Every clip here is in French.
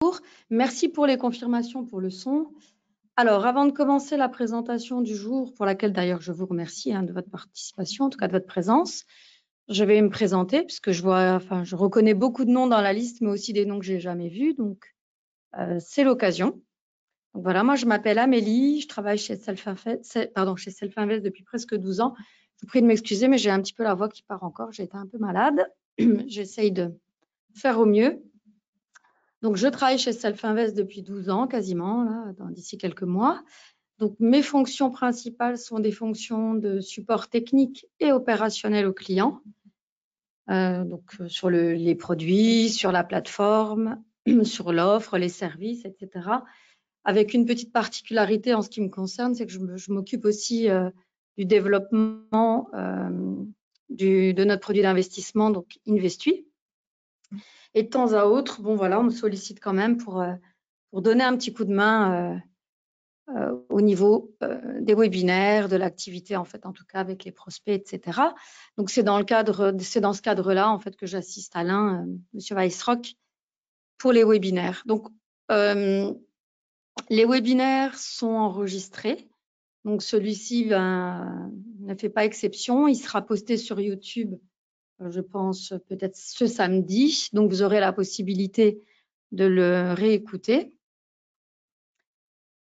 bonjour. Merci pour les confirmations pour le son. Alors, avant de commencer la présentation du jour, pour laquelle d'ailleurs je vous remercie de votre participation, en tout cas de votre présence, je vais me présenter puisque je reconnais beaucoup de noms dans la liste, mais aussi des noms que j'ai jamais vus, donc c'est l'occasion. Donc voilà, moi je m'appelle Amélie, je travaille chez Self-Invest depuis presque 12 ans. Je vous prie de m'excuser, mais j'ai un petit peu la voix qui part encore, j'ai été un peu malade. J'essaye de faire au mieux. Donc, je travaille chez Self-Invest depuis 12 ans, quasiment, là, d'ici quelques mois. Donc, mes fonctions principales sont des fonctions de support technique et opérationnel aux clients. Sur les produits, sur la plateforme, sur l'offre, les services, etc. Avec une petite particularité en ce qui me concerne, c'est que je m'occupe aussi du développement de notre produit d'investissement, donc Investui. Et de temps à autre, bon voilà, on me sollicite quand même pour donner un petit coup de main au niveau des webinaires, de l'activité en fait, en tout cas avec les prospects, etc. Donc c'est dans ce cadre-là en fait que j'assiste Alain, Monsieur Weissrock, pour les webinaires. Donc les webinaires sont enregistrés. Donc celui-ci ne fait pas exception. Il sera posté sur YouTube, je pense peut-être ce samedi. Donc vous aurez la possibilité de le réécouter.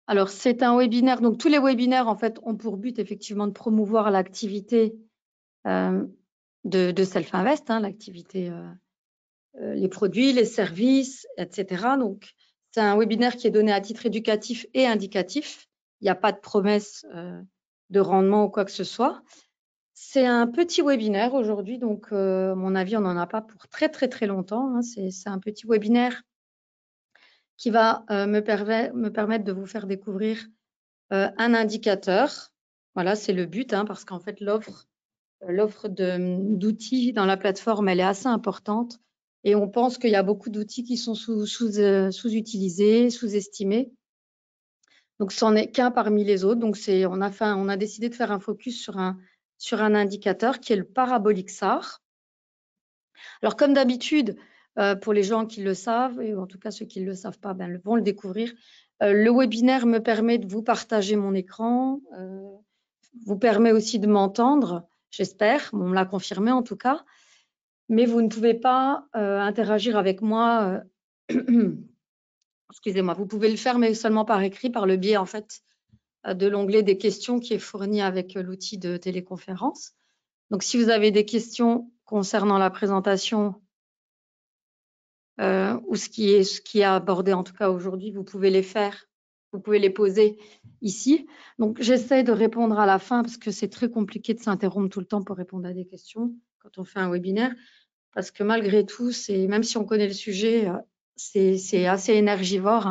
Alors, c'est un webinaire. Donc, tous les webinaires, en fait, ont pour but, effectivement, de promouvoir l'activité de Self-Invest, l'activité, les produits, les services, etc. Donc, c'est un webinaire qui est donné à titre éducatif et indicatif. Il n'y a pas de promesse de rendement ou quoi que ce soit. C'est un petit webinaire aujourd'hui. Donc, à mon avis, on n'en a pas pour très, très, très longtemps. C'est un petit webinaire qui va me permettre de vous faire découvrir un indicateur. Voilà, c'est le but, parce qu'en fait, l'offre d'outils dans la plateforme, elle est assez importante. Et on pense qu'il y a beaucoup d'outils qui sont sous-utilisés, sous-estimés. Donc, c'en est qu'un parmi les autres. Donc, on a décidé de faire un focus sur un indicateur qui est le parabolique SAR. Alors, comme d'habitude, pour les gens qui le savent, et en tout cas ceux qui ne le savent pas, vont le découvrir. Le webinaire me permet de vous partager mon écran, vous permet aussi de m'entendre, j'espère, on me l'a confirmé en tout cas, mais vous ne pouvez pas interagir avec moi, excusez-moi, vous pouvez le faire mais seulement par écrit, par le biais en fait de l'onglet des questions qui est fourni avec l'outil de téléconférence. Donc si vous avez des questions concernant la présentation ou ce qui est abordé en tout cas aujourd'hui, vous pouvez les poser ici. Donc, j'essaie de répondre à la fin parce que c'est très compliqué de s'interrompre tout le temps pour répondre à des questions quand on fait un webinaire. Parce que malgré tout, même si on connaît le sujet, c'est assez énergivore.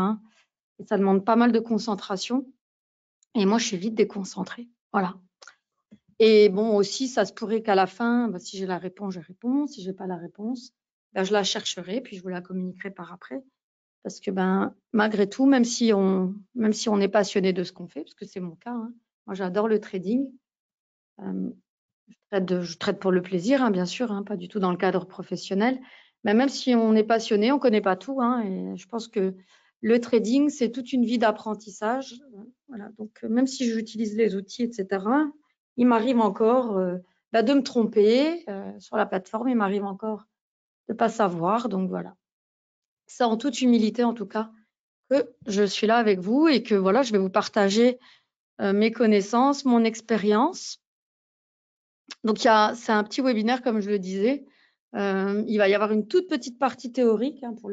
Et ça demande pas mal de concentration. Et moi, je suis vite déconcentrée. Voilà. Et bon, aussi, ça se pourrait qu'à la fin, si j'ai la réponse, je réponds. Si je n'ai pas la réponse, je la chercherai, puis je vous la communiquerai par après. Parce que malgré tout, même si on est passionné de ce qu'on fait, parce que c'est mon cas, moi j'adore le trading. Je trade pour le plaisir, bien sûr, pas du tout dans le cadre professionnel. Mais même si on est passionné, on ne connaît pas tout. Et je pense que le trading, c'est toute une vie d'apprentissage. Voilà. Donc, même si j'utilise les outils, etc., il m'arrive encore de me tromper sur la plateforme. Il m'arrive encore de ne pas savoir. Donc, voilà. C'est en toute humilité, en tout cas, que je suis là avec vous et que voilà, je vais vous partager mes connaissances, mon expérience. Donc, c'est un petit webinaire, comme je le disais. Il va y avoir une toute petite partie théorique pour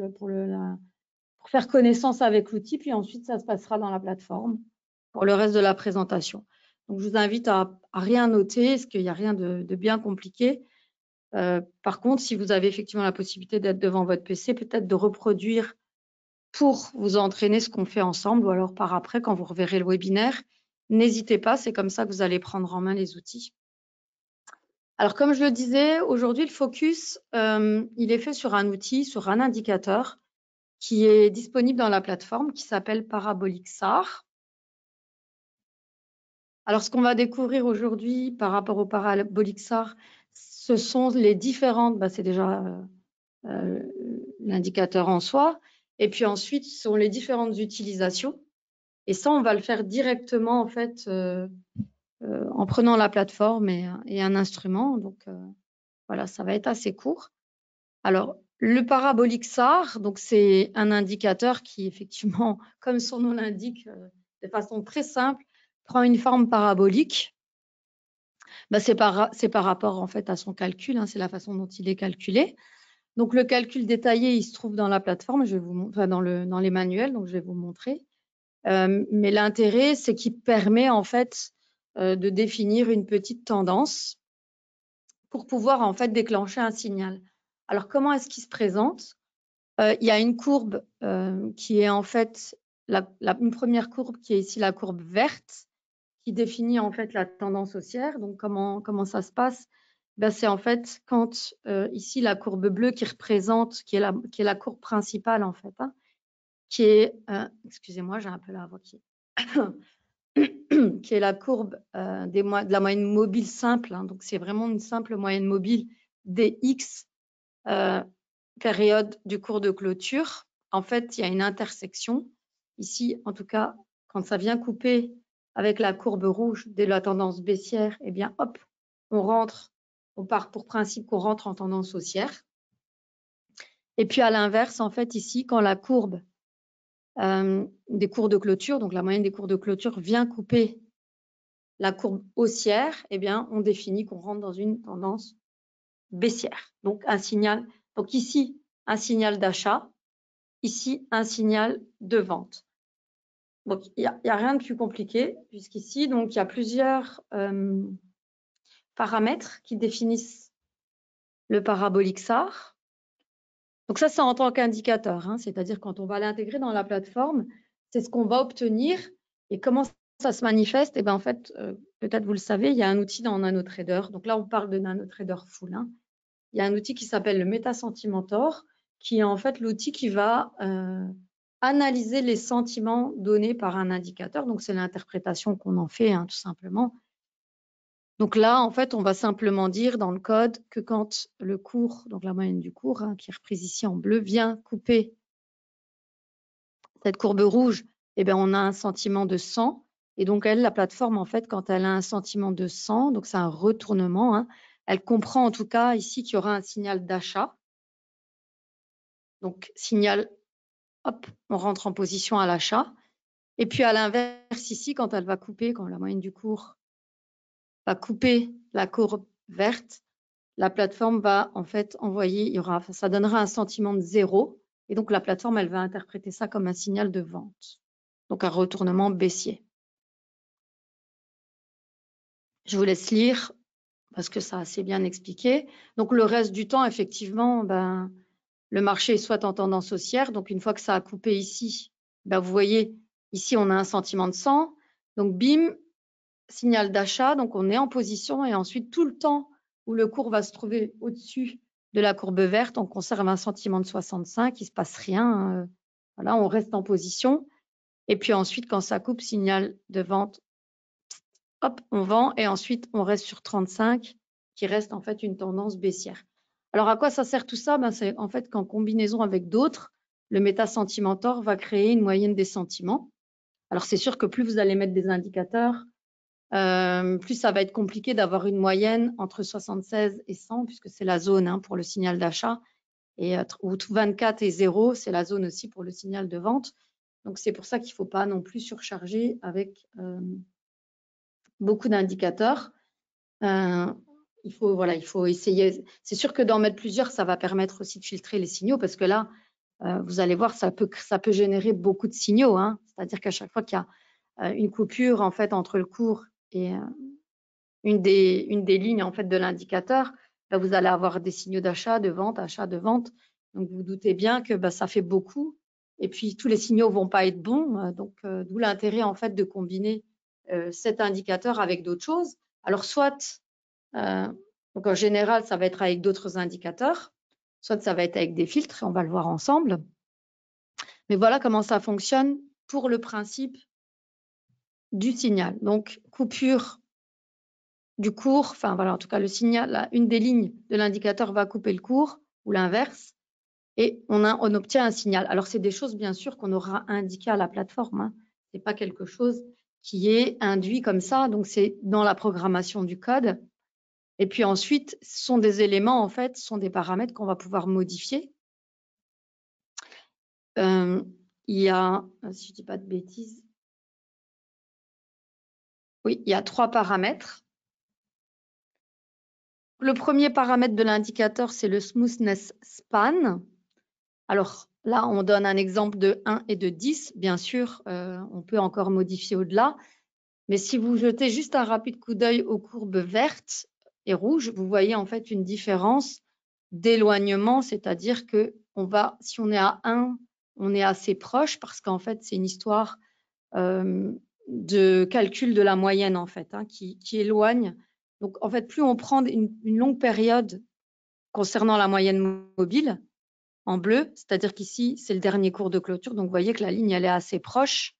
faire connaissance avec l'outil, puis ensuite, ça se passera dans la plateforme pour le reste de la présentation. Donc, je vous invite à rien noter, parce qu'il n'y a rien de bien compliqué. Par contre, si vous avez effectivement la possibilité d'être devant votre PC, peut-être de reproduire pour vous entraîner ce qu'on fait ensemble, ou alors par après, quand vous reverrez le webinaire, n'hésitez pas, c'est comme ça que vous allez prendre en main les outils. Alors, comme je le disais, aujourd'hui, le focus, il est fait sur un outil, sur un indicateur qui est disponible dans la plateforme, qui s'appelle Parabolic SAR. Alors, ce qu'on va découvrir aujourd'hui par rapport au Parabolic SAR, ce sont les différentes, c'est déjà l'indicateur en soi, Et puis ensuite, ce sont les différentes utilisations. Et ça, on va le faire directement, en fait, en prenant la plateforme et un instrument. Donc, voilà, ça va être assez court. Alors, le parabolique SAR, donc c'est un indicateur qui, effectivement, comme son nom l'indique, de façon très simple, prend une forme parabolique. Bah, c'est par rapport, en fait, à son calcul, hein, c'est la façon dont il est calculé. Donc, le calcul détaillé, il se trouve dans la plateforme, je vais vous, enfin, dans les manuels, donc je vais vous montrer. Mais l'intérêt, c'est qu'il permet, en fait, de définir une petite tendance pour pouvoir, en fait, déclencher un signal. Alors, comment est-ce qu'il se présente? Il y a une courbe qui est, en fait, une première courbe qui est ici la courbe verte, qui définit, en fait, la tendance haussière. Donc, comment ça se passe? Ben, c'est, en fait, quand ici, la courbe bleue qui représente, qui est la courbe principale, en fait, hein, qui est, excusez-moi, j'ai un peu la voix qui qui est la courbe de la moyenne mobile simple, hein, donc c'est vraiment une simple moyenne mobile dx période du cours de clôture. En fait, il y a une intersection. Ici, en tout cas, quand ça vient couper avec la courbe rouge de la tendance baissière, eh bien, hop, on part pour principe qu'on rentre en tendance haussière. Et puis, à l'inverse, en fait, ici, quand la courbe des cours de clôture, donc la moyenne des cours de clôture vient couper la courbe haussière, eh bien, on définit qu'on rentre dans une tendance baissière. Donc, un signal. Donc, ici, un signal d'achat. Ici, un signal de vente. Donc, il n'y a rien de plus compliqué, puisqu'ici, donc, il y a plusieurs paramètres qui définissent le parabolique SAR. Donc, ça, c'est en tant qu'indicateur, hein, c'est-à-dire quand on va l'intégrer dans la plateforme, c'est ce qu'on va obtenir. Et comment ça se manifeste? Eh bien, en fait, peut-être vous le savez, il y a un outil dans NanoTrader. Donc là, on parle de NanoTrader Full, hein. Il y a un outil qui s'appelle le MetaSentimentor, qui est en fait l'outil qui va analyser les sentiments donnés par un indicateur. Donc, c'est l'interprétation qu'on en fait, hein, tout simplement. Donc là, en fait, on va simplement dire dans le code que quand le cours, donc la moyenne du cours, hein, qui est reprise ici en bleu, vient couper cette courbe rouge, eh bien, on a un sentiment de 100. Et donc, elle, la plateforme, en fait, quand elle a un sentiment de 100, donc c'est un retournement, hein, elle comprend en tout cas ici qu'il y aura un signal d'achat. Donc, signal, hop, on rentre en position à l'achat. Et puis, à l'inverse, ici, quand elle va couper, quand la moyenne du cours va couper la courbe verte, la plateforme va en fait envoyer, ça donnera un sentiment de 0. Et donc, la plateforme, elle va interpréter ça comme un signal de vente. Donc, un retournement baissier. Je vous laisse lire parce que ça a assez bien expliqué. Donc, le reste du temps, effectivement, ben, le marché est soit en tendance haussière. Donc, une fois que ça a coupé ici, ben, vous voyez, ici, on a un sentiment de 100. Donc, bim, signal d'achat. Donc, on est en position et ensuite, tout le temps où le cours va se trouver au-dessus de la courbe verte, on conserve un sentiment de 65. Il ne se passe rien. Voilà, on reste en position. Et puis ensuite, quand ça coupe, signal de vente, hop, on vend et ensuite, on reste sur 35 qui reste en fait une tendance baissière. Alors, à quoi ça sert tout ça? Ben, c'est en fait qu'en combinaison avec d'autres, le MetaSentimentor va créer une moyenne des sentiments. Alors, c'est sûr que plus vous allez mettre des indicateurs, plus ça va être compliqué d'avoir une moyenne entre 76 et 100, puisque c'est la zone, hein, pour le signal d'achat, et ou 24 et 0, c'est la zone aussi pour le signal de vente. Donc, c'est pour ça qu'il ne faut pas non plus surcharger avec beaucoup d'indicateurs. Il faut essayer. C'est sûr que d'en mettre plusieurs, ça va permettre aussi de filtrer les signaux, parce que là, vous allez voir, ça peut générer beaucoup de signaux, hein. C'est-à-dire qu'à chaque fois qu'il y a une coupure en fait entre le cours et une des lignes en fait de l'indicateur, ben, vous allez avoir des signaux d'achat, de vente, achat, de vente. Donc vous doutez bien que ben, ça fait beaucoup. Et puis tous les signaux vont pas être bons. Donc d'où l'intérêt en fait de combiner cet indicateur avec d'autres choses. Alors soit, donc en général, ça va être avec d'autres indicateurs, soit ça va être avec des filtres. On va le voir ensemble. Mais voilà comment ça fonctionne pour le principe du signal. Donc coupure du cours, enfin voilà, en tout cas le signal, une des lignes de l'indicateur va couper le cours ou l'inverse. et on obtient un signal. Alors, c'est des choses, bien sûr, qu'on aura indiquées à la plateforme, hein. Ce n'est pas quelque chose qui est induit comme ça. Donc, c'est dans la programmation du code. Et puis ensuite, ce sont des éléments, en fait, ce sont des paramètres qu'on va pouvoir modifier. Il y a, si je ne dis pas de bêtises, oui, il y a 3 paramètres. Le premier paramètre de l'indicateur, c'est le smoothness span. Alors là, on donne un exemple de 1 et de 10. Bien sûr, on peut encore modifier au-delà. Mais si vous jetez juste un rapide coup d'œil aux courbes vertes et rouges, vous voyez en fait une différence d'éloignement, c'est-à-dire que si on est à 1, on est assez proche parce qu'en fait, c'est une histoire de calcul de la moyenne en fait, hein, qui éloigne. Donc en fait, plus on prend une longue période concernant la moyenne mobile en bleu, c'est-à-dire qu'ici, c'est le dernier cours de clôture. Donc vous voyez que la ligne, elle est assez proche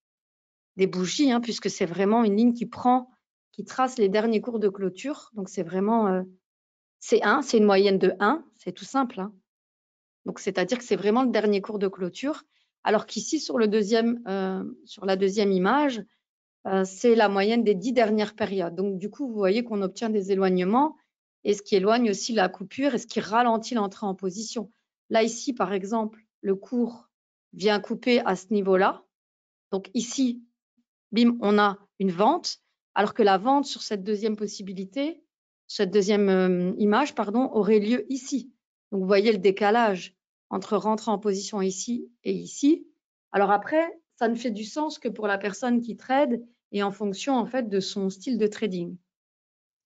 des bougies, hein, puisque c'est vraiment une ligne qui trace les derniers cours de clôture. Donc c'est vraiment, c'est 1, c'est une moyenne de 1, c'est tout simple, hein. Donc c'est-à-dire que c'est vraiment le dernier cours de clôture, alors qu'ici sur la deuxième image, c'est la moyenne des 10 dernières périodes. Donc du coup, vous voyez qu'on obtient des éloignements, et ce qui éloigne aussi la coupure et ce qui ralentit l'entrée en position. Là ici, par exemple, le cours vient couper à ce niveau-là. Donc ici, bim, on a une vente, alors que la vente sur cette deuxième possibilité, cette deuxième image, pardon, aurait lieu ici. Donc, vous voyez le décalage entre rentrer en position ici et ici. Alors après, ça ne fait du sens que pour la personne qui trade et en fonction en fait de son style de trading.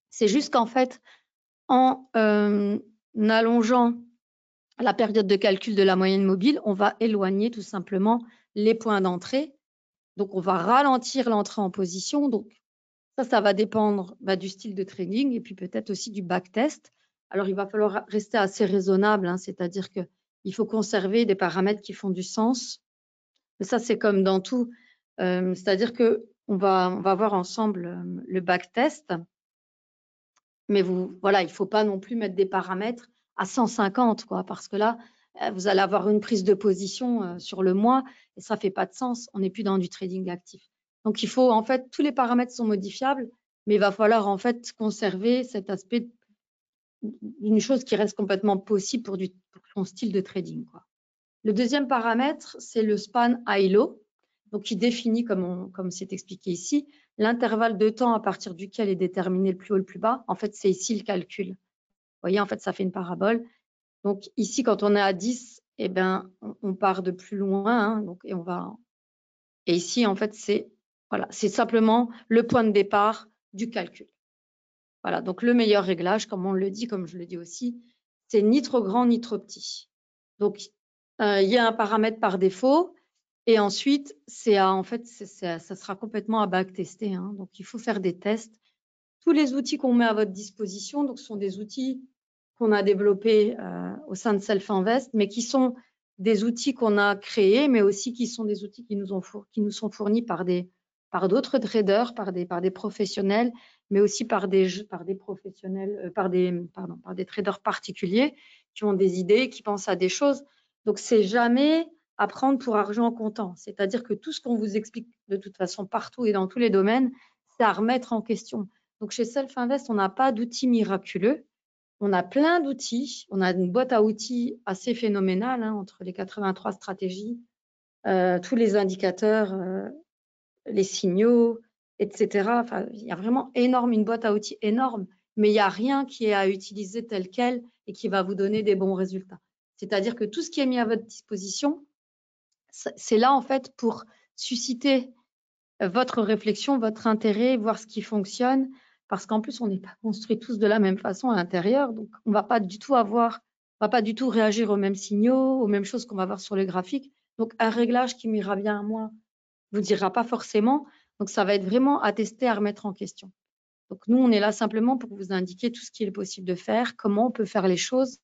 C'est juste qu'en fait, en allongeant la période de calcul de la moyenne mobile, on va éloigner tout simplement les points d'entrée. Donc, on va ralentir l'entrée en position. Donc, ça va dépendre du style de trading et puis peut-être aussi du backtest. Alors, il va falloir rester assez raisonnable, hein, c'est-à-dire qu'il faut conserver des paramètres qui font du sens. Mais ça, c'est comme dans tout. C'est-à-dire qu'on va voir ensemble le backtest. Mais voilà, il ne faut pas non plus mettre des paramètres à 150, quoi, parce que là, vous allez avoir une prise de position sur le mois et ça ne fait pas de sens. On n'est plus dans du trading actif. Donc, il faut, en fait, tous les paramètres sont modifiables, mais il va falloir, en fait, conserver cet aspect d'une chose qui reste complètement possible pour son style de trading, quoi. Le deuxième paramètre, c'est le span high-low, donc qui définit, comme c'est expliqué ici, l'intervalle de temps à partir duquel est déterminé le plus haut et le plus bas. En fait, c'est ici le calcul. Vous voyez, en fait, ça fait une parabole. Donc ici, quand on est à 10, eh ben, on part de plus loin, hein, donc, et ici, en fait, c'est simplement le point de départ du calcul. Voilà, donc le meilleur réglage, comme on le dit, comme je le dis aussi, c'est ni trop grand ni trop petit. Donc, il y a un paramètre par défaut et ensuite, ça sera complètement à backtester, hein. Donc, il faut faire des tests. Tous les outils qu'on met à votre disposition, donc, sont des outils qu'on a développés au sein de Self-Invest, mais qui sont des outils qu'on a créés, mais aussi qui sont des outils qui nous sont fournis par d'autres traders, par des professionnels, mais aussi par des professionnels, par des traders particuliers qui ont des idées, qui pensent à des choses. Donc, c'est jamais à prendre pour argent comptant. C'est-à-dire que tout ce qu'on vous explique de toute façon partout et dans tous les domaines, c'est à remettre en question. Donc, chez Self-Invest, on n'a pas d'outils miraculeux. On a plein d'outils. On a une boîte à outils assez phénoménale, hein, entre les 83 stratégies, tous les indicateurs, les signaux, etc. Enfin, il y a vraiment une boîte à outils énorme, mais il n'y a rien qui est à utiliser tel quel et qui va vous donner des bons résultats. C'est-à-dire que tout ce qui est mis à votre disposition, c'est là en fait pour susciter votre réflexion, votre intérêt, voir ce qui fonctionne, parce qu'en plus, on n'est pas construits tous de la même façon à l'intérieur, donc on va pas du tout réagir aux mêmes signaux, aux mêmes choses qu'on va voir sur le graphique. Donc, un réglage qui m'ira bien à moi vous dira pas forcément. Donc, ça va être vraiment à tester, à remettre en question. Donc, nous, on est là simplement pour vous indiquer tout ce qu'il est possible de faire, comment on peut faire les choses,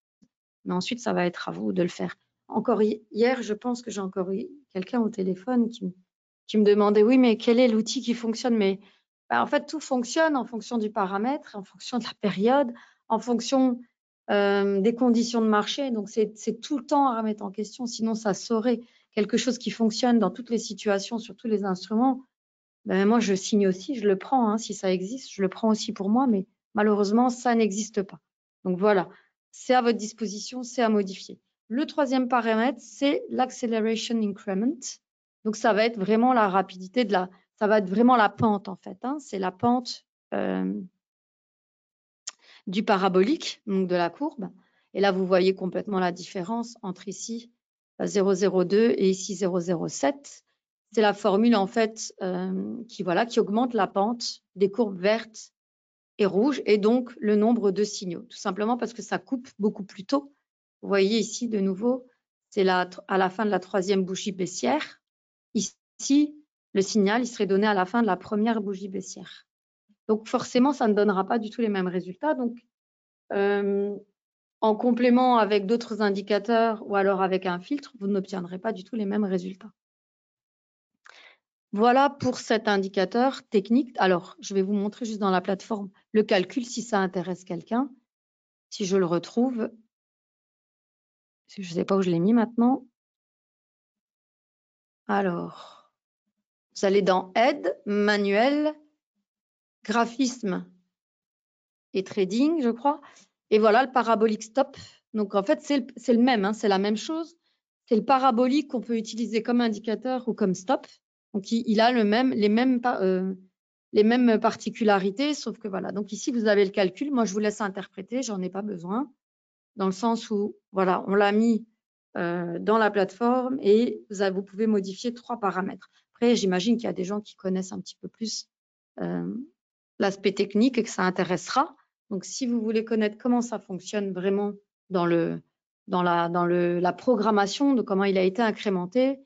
mais ensuite, ça va être à vous de le faire. Encore hier, je pense que j'ai encore eu quelqu'un au téléphone qui me demandait, oui, mais quel est l'outil qui fonctionne? Mais en fait, tout fonctionne en fonction du paramètre, en fonction de la période, en fonction des conditions de marché. Donc, c'est tout le temps à remettre en question. Sinon, ça saurait quelque chose qui fonctionne dans toutes les situations, sur tous les instruments. Ben, moi, je signe aussi, je le prends. Hein, si ça existe, je le prends aussi pour moi. Mais malheureusement, ça n'existe pas. Donc, voilà, c'est à votre disposition, c'est à modifier. Le troisième paramètre, c'est l'acceleration increment. Donc, ça va être vraiment la rapidité de ça va être vraiment la pente, en fait. Hein. C'est la pente du parabolique, donc de la courbe. Et là, vous voyez complètement la différence entre ici 0,02 et ici 0,07. C'est la formule en fait qui augmente la pente des courbes vertes et rouges et donc le nombre de signaux. Tout simplement parce que ça coupe beaucoup plus tôt. Vous voyez ici de nouveau, c'est à la fin de la troisième bougie baissière. Ici, le signal il serait donné à la fin de la première bougie baissière. Donc forcément, ça ne donnera pas du tout les mêmes résultats. Donc en complément avec d'autres indicateurs ou alors avec un filtre, vous n'obtiendrez pas du tout les mêmes résultats. Voilà pour cet indicateur technique. Alors, je vais vous montrer juste dans la plateforme le calcul si ça intéresse quelqu'un. Si je le retrouve, je ne sais pas où je l'ai mis maintenant. Alors, vous allez dans Aide, Manuel, Graphisme et Trading, je crois. Et voilà le parabolique stop. Donc, en fait, c'est le même, hein, c'est la même chose. C'est le parabolique qu'on peut utiliser comme indicateur ou comme stop. Donc, il a les mêmes particularités, sauf que voilà. Donc, ici, vous avez le calcul. Moi, je vous laisse interpréter. J'en ai pas besoin. Dans le sens où, voilà, on l'a mis dans la plateforme et vous pouvez modifier 3 paramètres. Après, j'imagine qu'il y a des gens qui connaissent un petit peu plus l'aspect technique et que ça intéressera. Donc, si vous voulez connaître comment ça fonctionne vraiment dans la programmation, de comment il a été incrémenté,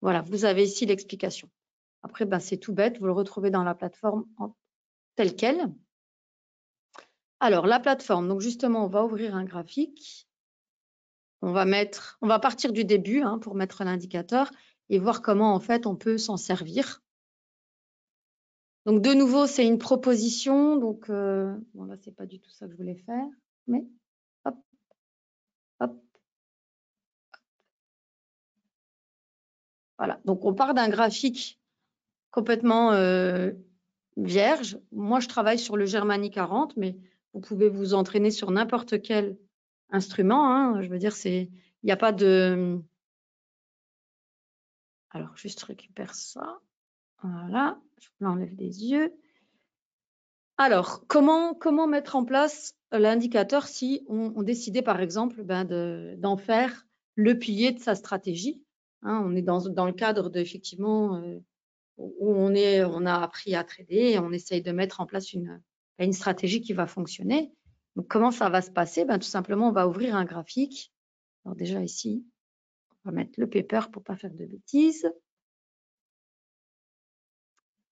voilà, vous avez ici l'explication. Après, ben, c'est tout bête, vous le retrouvez dans la plateforme telle quelle. Alors, la plateforme, donc justement, on va ouvrir un graphique. On va partir du début hein, pour mettre l'indicateur et voir comment, en fait, on peut s'en servir. Donc, de nouveau, c'est une proposition. Donc, bon, là, c'est pas du tout ça que je voulais faire, mais hop, hop. Voilà. Donc, on part d'un graphique complètement vierge. Moi, je travaille sur le Germany 40, mais vous pouvez vous entraîner sur n'importe quel instrument. Hein. Je veux dire, il n'y a pas de... Alors, juste récupère ça. Voilà, je l'enlève des yeux. Alors, comment mettre en place l'indicateur si on décidait, par exemple, d'en faire le pilier de sa stratégie hein, on est dans le cadre d'effectivement où on a appris à trader et on essaye de mettre en place une stratégie qui va fonctionner. Donc, comment ça va se passer Tout simplement, on va ouvrir un graphique. Alors déjà ici, on va mettre le paper pour ne pas faire de bêtises.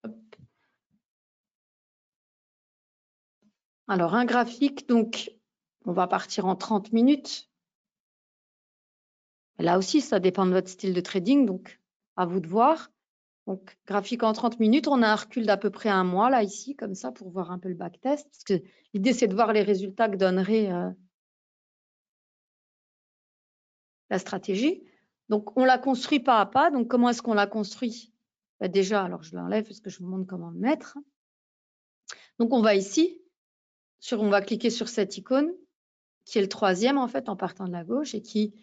Hop. Alors, un graphique, donc, on va partir en 30 minutes. Là aussi, ça dépend de votre style de trading, donc à vous de voir. Donc, graphique en 30 minutes, on a un recul d'à peu près 1 mois, là, ici, comme ça, pour voir un peu le backtest. Parce que l'idée, c'est de voir les résultats que donnerait la stratégie. Donc, on la construit pas à pas. Donc, comment est-ce qu'on la construit déjà, alors je l'enlève parce que je vous montre comment le mettre. Donc, on va ici, on va cliquer sur cette icône, qui est le 3e, en fait, en partant de la gauche, et qui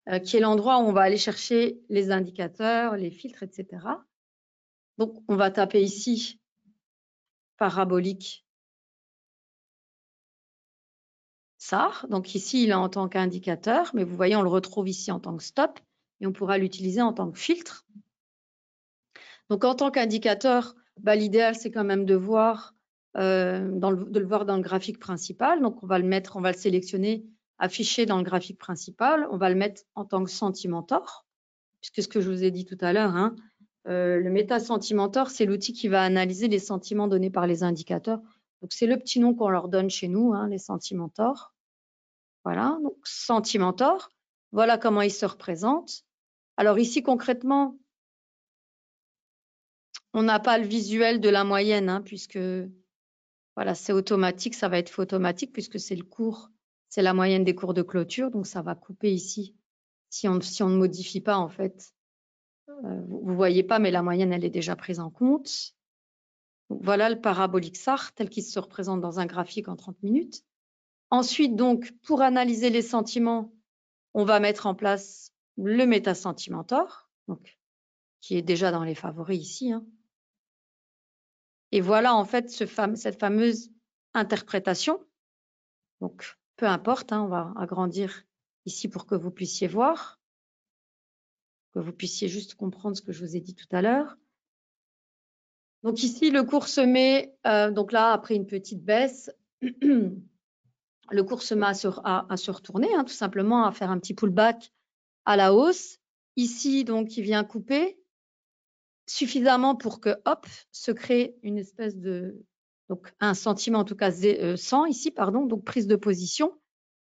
est l'endroit où on va aller chercher les indicateurs, les filtres, etc. Donc, on va taper ici parabolique SAR. Donc, ici, il est en tant qu'indicateur, mais vous voyez, on le retrouve ici en tant que stop et on pourra l'utiliser en tant que filtre. Donc, en tant qu'indicateur, l'idéal, c'est quand même de voir, de le voir dans le graphique principal. Donc, on va le sélectionner, affiché dans le graphique principal. On va le mettre en tant que Sentimentor, puisque ce que je vous ai dit tout à l'heure, hein, le Meta-Sentimentor, c'est l'outil qui va analyser les sentiments donnés par les indicateurs. Donc, c'est le petit nom qu'on leur donne chez nous, hein, les Sentimentors. Voilà, donc Sentimentor. Voilà comment il se représente. Alors ici, concrètement, on n'a pas le visuel de la moyenne, hein, puisque voilà, c'est automatique, ça va être fait automatique puisque c'est le cours c'est la moyenne des cours de clôture, donc ça va couper ici. Si on ne modifie pas, en fait, vous ne voyez pas, mais la moyenne, elle est déjà prise en compte. Donc, voilà le parabolique SAR tel qu'il se représente dans un graphique en 30 minutes. Ensuite, donc, pour analyser les sentiments, on va mettre en place le Metasentimentor, donc, qui est déjà dans les favoris ici. Hein. Et voilà, en fait, cette fameuse interprétation. Donc, peu importe, hein, on va agrandir ici pour que vous puissiez voir, que vous puissiez juste comprendre ce que je vous ai dit tout à l'heure. Donc ici, le cours se met, donc là, après une petite baisse, le cours se met à se retourner, hein, tout simplement, à faire un petit pullback à la hausse. Ici, donc, il vient couper suffisamment pour que, hop, se crée une espèce de, donc un sentiment, en tout cas 100 ici, pardon, donc prise de position.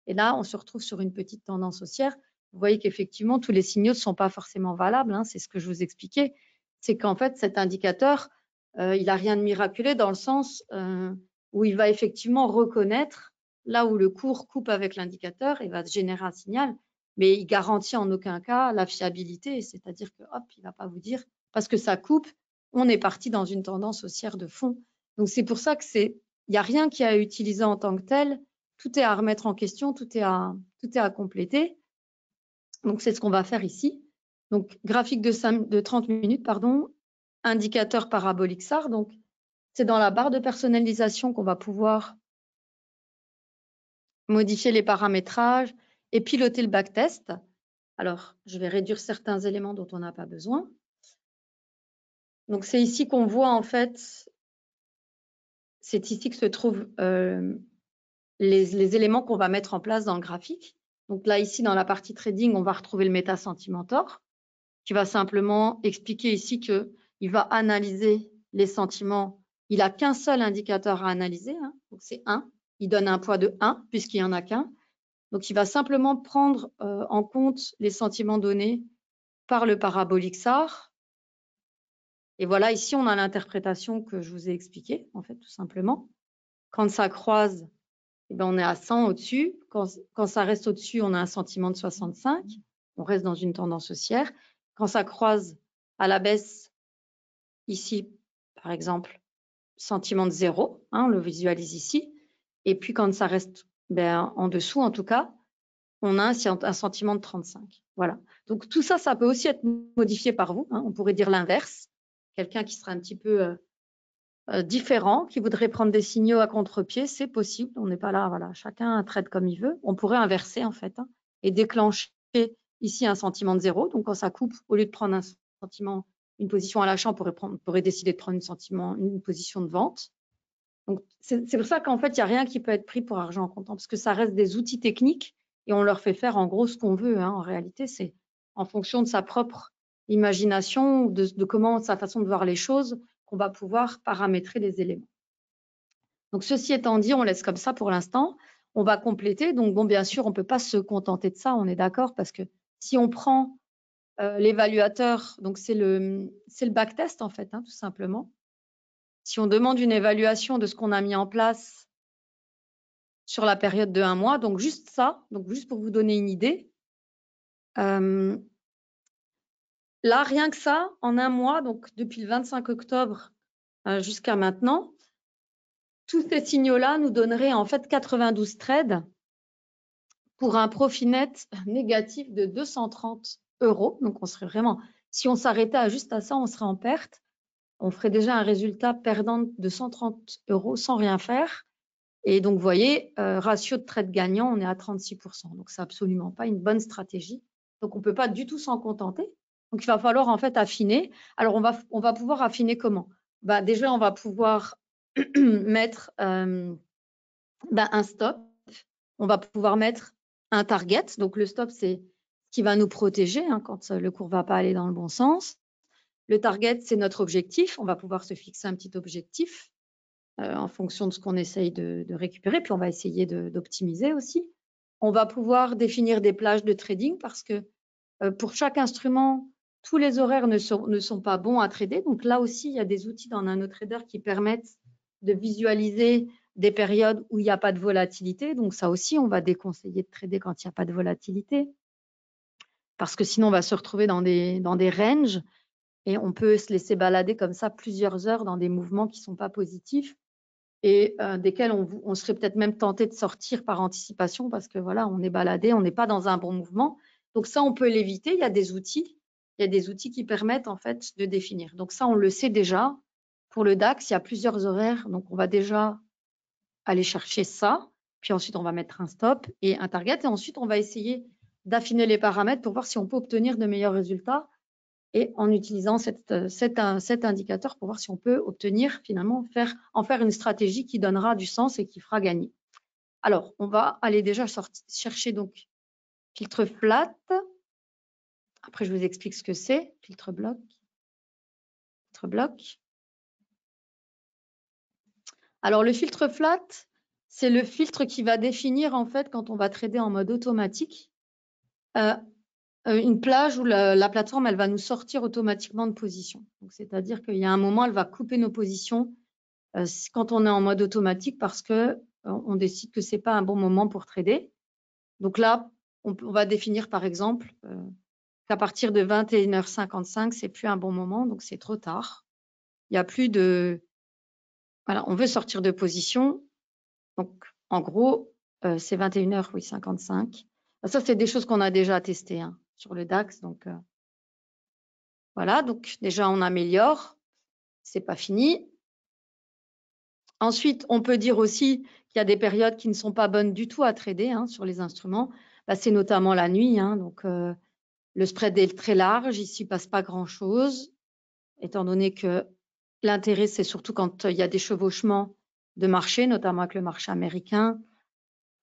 Et là, on se retrouve sur une petite tendance haussière. Vous voyez qu'effectivement, tous les signaux ne sont pas forcément valables. Hein, c'est ce que je vous expliquais. C'est qu'en fait, cet indicateur, il n'a rien de miraculeux dans le sens où il va effectivement reconnaître là où le cours coupe avec l'indicateur et va générer un signal, mais il garantit en aucun cas la fiabilité. C'est-à-dire que, hop, il ne va pas vous dire, parce que ça coupe, on est parti dans une tendance haussière de fond. Donc, c'est pour ça qu'il n'y a rien qui est à utiliser en tant que tel. Tout est à remettre en question, tout est à compléter. Donc, c'est ce qu'on va faire ici. Donc, graphique de 30 minutes, pardon, indicateur parabolique SAR. Donc, c'est dans la barre de personnalisation qu'on va pouvoir modifier les paramétrages et piloter le backtest. Alors, je vais réduire certains éléments dont on n'a pas besoin. Donc, c'est ici qu'on voit, en fait, c'est ici que se trouvent les éléments qu'on va mettre en place dans le graphique. Donc là, ici, dans la partie trading, on va retrouver le Metasentimentor qui va simplement expliquer ici qu'il va analyser les sentiments. Il n'a qu'un seul indicateur à analyser, hein, donc c'est 1. Il donne un poids de 1 puisqu'il n'y en a qu'un. Donc, il va simplement prendre en compte les sentiments donnés par le parabolique SAR. Et voilà, ici, on a l'interprétation que je vous ai expliquée, en fait, tout simplement. Quand ça croise, eh bien, on est à 100 au-dessus. Quand ça reste au-dessus, on a un sentiment de 65. On reste dans une tendance haussière. Quand ça croise à la baisse, ici, par exemple, sentiment de 0, hein, on le visualise ici. Et puis, quand ça reste en dessous, en tout cas, on a un sentiment de 35. Voilà. Donc, tout ça, ça peut aussi être modifié par vous. Hein. On pourrait dire l'inverse. Quelqu'un qui sera un petit peu différent, qui voudrait prendre des signaux à contre-pied, c'est possible. On n'est pas là, voilà, chacun trade comme il veut. On pourrait inverser en fait hein, et déclencher ici un sentiment de 0. Donc quand ça coupe, au lieu de prendre un sentiment, une position à l'achat, on pourrait décider de prendre une position de vente. Donc c'est pour ça qu'en fait, il n'y a rien qui peut être pris pour argent comptant, parce que ça reste des outils techniques et on leur fait faire en gros ce qu'on veut. Hein. En réalité, c'est en fonction de sa propre imagination, de comment sa façon de voir les choses, qu'on va pouvoir paramétrer les éléments. Donc, ceci étant dit, on laisse comme ça pour l'instant. On va compléter. Donc, bon, bien sûr, on ne peut pas se contenter de ça, on est d'accord, parce que si on prend l'évaluateur, donc c'est le backtest, en fait, hein, tout simplement. Si on demande une évaluation de ce qu'on a mis en place sur la période de 1 mois, donc juste ça, donc juste pour vous donner une idée, là, rien que ça, en 1 mois, donc depuis le 25 octobre jusqu'à maintenant, tous ces signaux-là nous donneraient en fait 92 trades pour un profit net négatif de 230 €. Donc, on serait vraiment, si on s'arrêtait juste à ça, on serait en perte. On ferait déjà un résultat perdant de 130 € sans rien faire. Et donc, vous voyez, ratio de trade gagnant, on est à 36%. Donc, c'est absolument pas une bonne stratégie. Donc, on ne peut pas du tout s'en contenter. Donc, il va falloir en fait affiner. Alors, on va pouvoir affiner comment? Déjà, on va pouvoir mettre un stop. On va pouvoir mettre un target. Donc, le stop, c'est ce qui va nous protéger hein, quand le cours ne va pas aller dans le bon sens. Le target, c'est notre objectif. On va pouvoir se fixer un petit objectif en fonction de ce qu'on essaye de récupérer. Puis, on va essayer d'optimiser aussi. On va pouvoir définir des plages de trading parce que pour chaque instrument, tous les horaires ne sont pas bons à trader. Donc, là aussi, il y a des outils dans NanoTrader qui permettent de visualiser des périodes où il n'y a pas de volatilité. Donc ça aussi, on va déconseiller de trader quand il n'y a pas de volatilité. Parce que sinon, on va se retrouver dans des ranges et on peut se laisser balader comme ça plusieurs heures dans des mouvements qui ne sont pas positifs et desquels on serait peut-être même tenté de sortir par anticipation parce que voilà, on est baladé, on n'est pas dans un bon mouvement. Donc ça, on peut l'éviter. Il y a des outils. Il y a des outils qui permettent en fait de définir. Donc ça, on le sait déjà. Pour le DAX, il y a plusieurs horaires. Donc on va déjà aller chercher ça. Puis ensuite, on va mettre un stop et un target. Et ensuite, on va essayer d'affiner les paramètres pour voir si on peut obtenir de meilleurs résultats et en utilisant cet indicateur pour voir si on peut obtenir finalement en faire une stratégie qui donnera du sens et qui fera gagner. Alors, on va aller déjà chercher donc filtre flat. Après, je vous explique ce que c'est, filtre bloc. Filtre bloc. Alors, le filtre flat, c'est le filtre qui va définir en fait quand on va trader en mode automatique une plage où la plateforme, elle va nous sortir automatiquement de position. C'est-à-dire qu'il y a un moment, elle va couper nos positions quand on est en mode automatique parce que on décide que c'est pas un bon moment pour trader. Donc là, on va définir par exemple qu'à partir de 21h55, c'est plus un bon moment, donc c'est trop tard. Il y a plus de voilà, on veut sortir de position. Donc en gros, c'est 21h, oui, 55. Ça, c'est des choses qu'on a déjà testées hein, sur le DAX. Donc voilà, donc déjà on améliore. C'est pas fini. Ensuite, on peut dire aussi qu'il y a des périodes qui ne sont pas bonnes du tout à trader hein, sur les instruments. Là, c'est notamment la nuit. Hein, donc, le spread est très large. Ici, il ne passe pas grand-chose, étant donné que l'intérêt, c'est surtout quand il y a des chevauchements de marché, notamment avec le marché américain.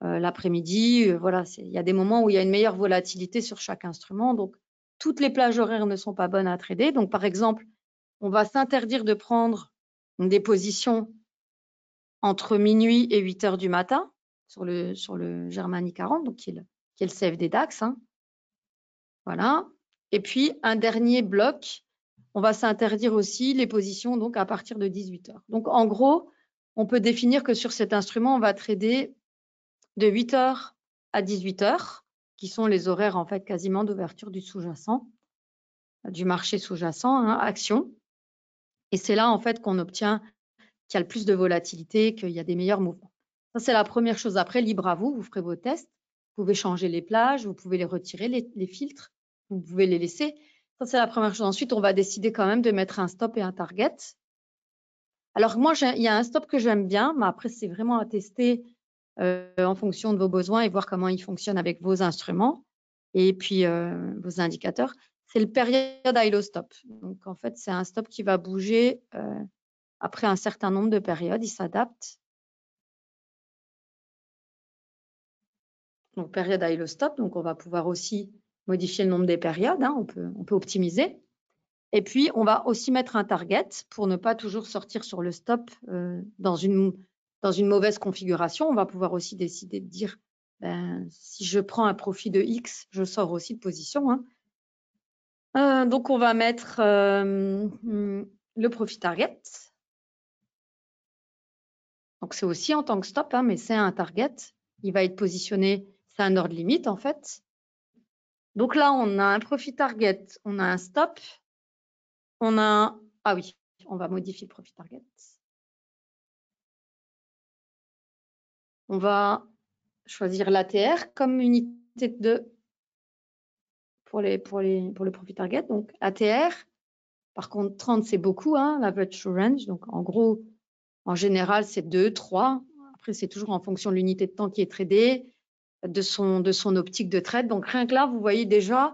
L'après-midi, voilà, il y a des moments où il y a une meilleure volatilité sur chaque instrument. Donc, toutes les plages horaires ne sont pas bonnes à trader. Donc, par exemple, on va s'interdire de prendre des positions entre minuit et 8 heures du matin sur le Germany 40, donc qui est le CFD DAX. Hein. Voilà. Et puis, un dernier bloc, on va s'interdire aussi les positions donc à partir de 18 heures. Donc, en gros, on peut définir que sur cet instrument, on va trader de 8 heures à 18 heures, qui sont les horaires en fait quasiment d'ouverture du sous-jacent, du marché sous-jacent, hein, action. Et c'est là en fait qu'on obtient qu'il y a le plus de volatilité, qu'il y a des meilleurs mouvements. Ça, c'est la première chose. Après, libre à vous, vous ferez vos tests. Vous pouvez changer les plages, vous pouvez les retirer, les filtres, vous pouvez les laisser. Ça, c'est la première chose. Ensuite, on va décider quand même de mettre un stop et un target. Alors, moi, il y a un stop que j'aime bien, mais après, c'est vraiment à tester en fonction de vos besoins et voir comment il fonctionne avec vos instruments et puis vos indicateurs. C'est le période high-low stop. Donc, en fait, c'est un stop qui va bouger après un certain nombre de périodes. Il s'adapte. Donc, période high-low stop. Donc, on va pouvoir aussi modifier le nombre des périodes. Hein, on peut optimiser. Et puis, on va aussi mettre un target pour ne pas toujours sortir sur le stop dans une mauvaise configuration. On va pouvoir aussi décider de dire, ben, si je prends un profit de X, je sors aussi de position. Hein. Donc, on va mettre le profit target. Donc, c'est aussi en tant que stop, hein, mais c'est un target. Il va être positionné, c'est un ordre limite en fait. Donc là, on a un profit target, on a un stop, on a ah oui, on va modifier le profit target. On va choisir l'ATR comme unité pour le profit target. Donc ATR, par contre 30 c'est beaucoup, hein, l'average range. Donc en gros, en général c'est 2, 3. Après c'est toujours en fonction de l'unité de temps qui est tradée, de son optique de trade. Donc rien que là, vous voyez déjà,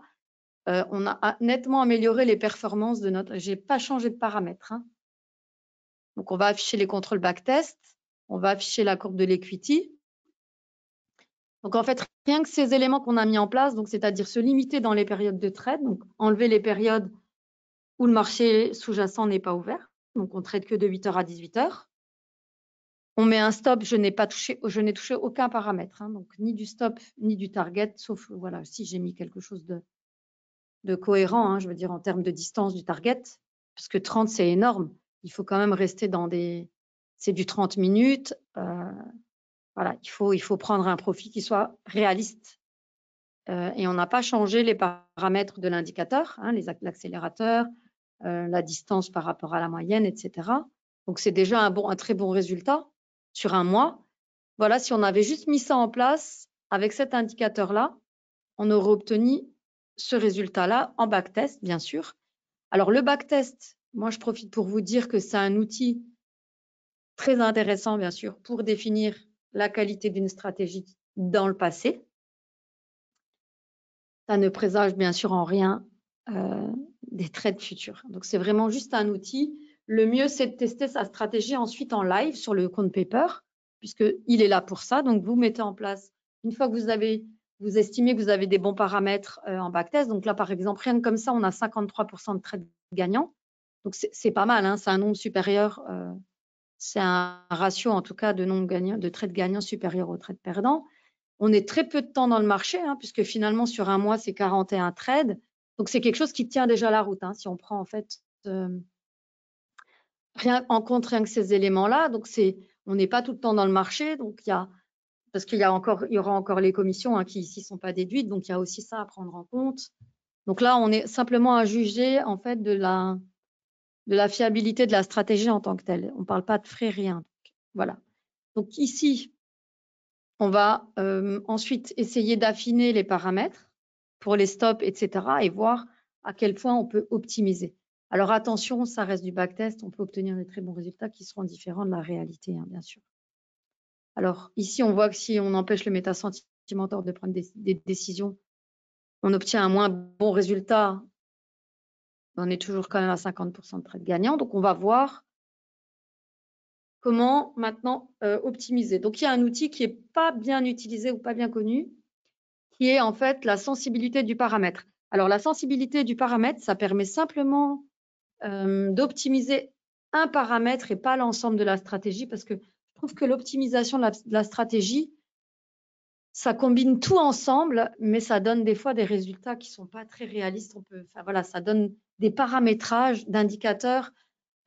on a nettement amélioré les performances de notre. J'ai pas changé de paramètres. Hein. Donc on va afficher les contrôles backtest, on va afficher la courbe de l'equity. Donc, en fait, rien que ces éléments qu'on a mis en place, donc c'est-à-dire se limiter dans les périodes de trade, donc enlever les périodes où le marché sous-jacent n'est pas ouvert, donc on ne trade que de 8 heures à 18 heures. On met un stop, je n'ai touché aucun paramètre, hein, donc ni du stop ni du target, sauf voilà, si j'ai mis quelque chose de cohérent, hein, je veux dire en termes de distance du target, parce que 30 c'est énorme, il faut quand même rester dans des c'est du 30 minutes. Voilà, il faut prendre un profil qui soit réaliste. Et on n'a pas changé les paramètres de l'indicateur, hein, l'accélérateur, la distance par rapport à la moyenne, etc. Donc, c'est déjà un très bon résultat sur un mois. Voilà, si on avait juste mis ça en place avec cet indicateur-là, on aurait obtenu ce résultat-là en backtest, bien sûr. Alors, le backtest, moi, je profite pour vous dire que c'est un outil très intéressant, bien sûr, pour définir la qualité d'une stratégie dans le passé. Ça ne présage bien sûr en rien des trades futurs. Donc, c'est vraiment juste un outil. Le mieux, c'est de tester sa stratégie ensuite en live sur le compte paper, puisqu'il est là pour ça. Donc, vous mettez en place, une fois que vous estimez que vous avez des bons paramètres en backtest. Donc là, par exemple, rien que comme ça, on a 53% de trades gagnants. Donc, c'est pas mal, hein, c'est un nombre supérieur, c'est un ratio en tout cas de trades gagnants supérieur aux trades perdants. On est très peu de temps dans le marché, hein, puisque finalement, sur un mois, c'est 41 trades. Donc, c'est quelque chose qui tient déjà la route. Hein, si on prend en fait rien que ces éléments-là. Donc, on n'est pas tout le temps dans le marché. Donc, parce qu'il y aura encore les commissions, hein, qui ici ne sont pas déduites. Donc, il y a aussi ça à prendre en compte. Donc là, on est simplement à juger en fait de la fiabilité de la stratégie en tant que telle. On ne parle pas de frais, rien. Donc, voilà. Donc ici, on va ensuite essayer d'affiner les paramètres pour les stops, etc. et voir à quel point on peut optimiser. Alors attention, ça reste du backtest, on peut obtenir des très bons résultats qui seront différents de la réalité, hein, bien sûr. Alors ici, on voit que si on empêche le Meta-Sentimentor de prendre des décisions, on obtient un moins bon résultat. On est toujours quand même à 50% de trades gagnants. Donc, on va voir comment maintenant optimiser. Donc, il y a un outil qui n'est pas bien utilisé ou pas bien connu, qui est en fait la sensibilité du paramètre. Alors, la sensibilité du paramètre, ça permet simplement d'optimiser un paramètre et pas l'ensemble de la stratégie, parce que je trouve que l'optimisation de la stratégie, ça combine tout ensemble, mais ça donne des fois des résultats qui ne sont pas très réalistes. Voilà, ça donne des paramétrages d'indicateurs.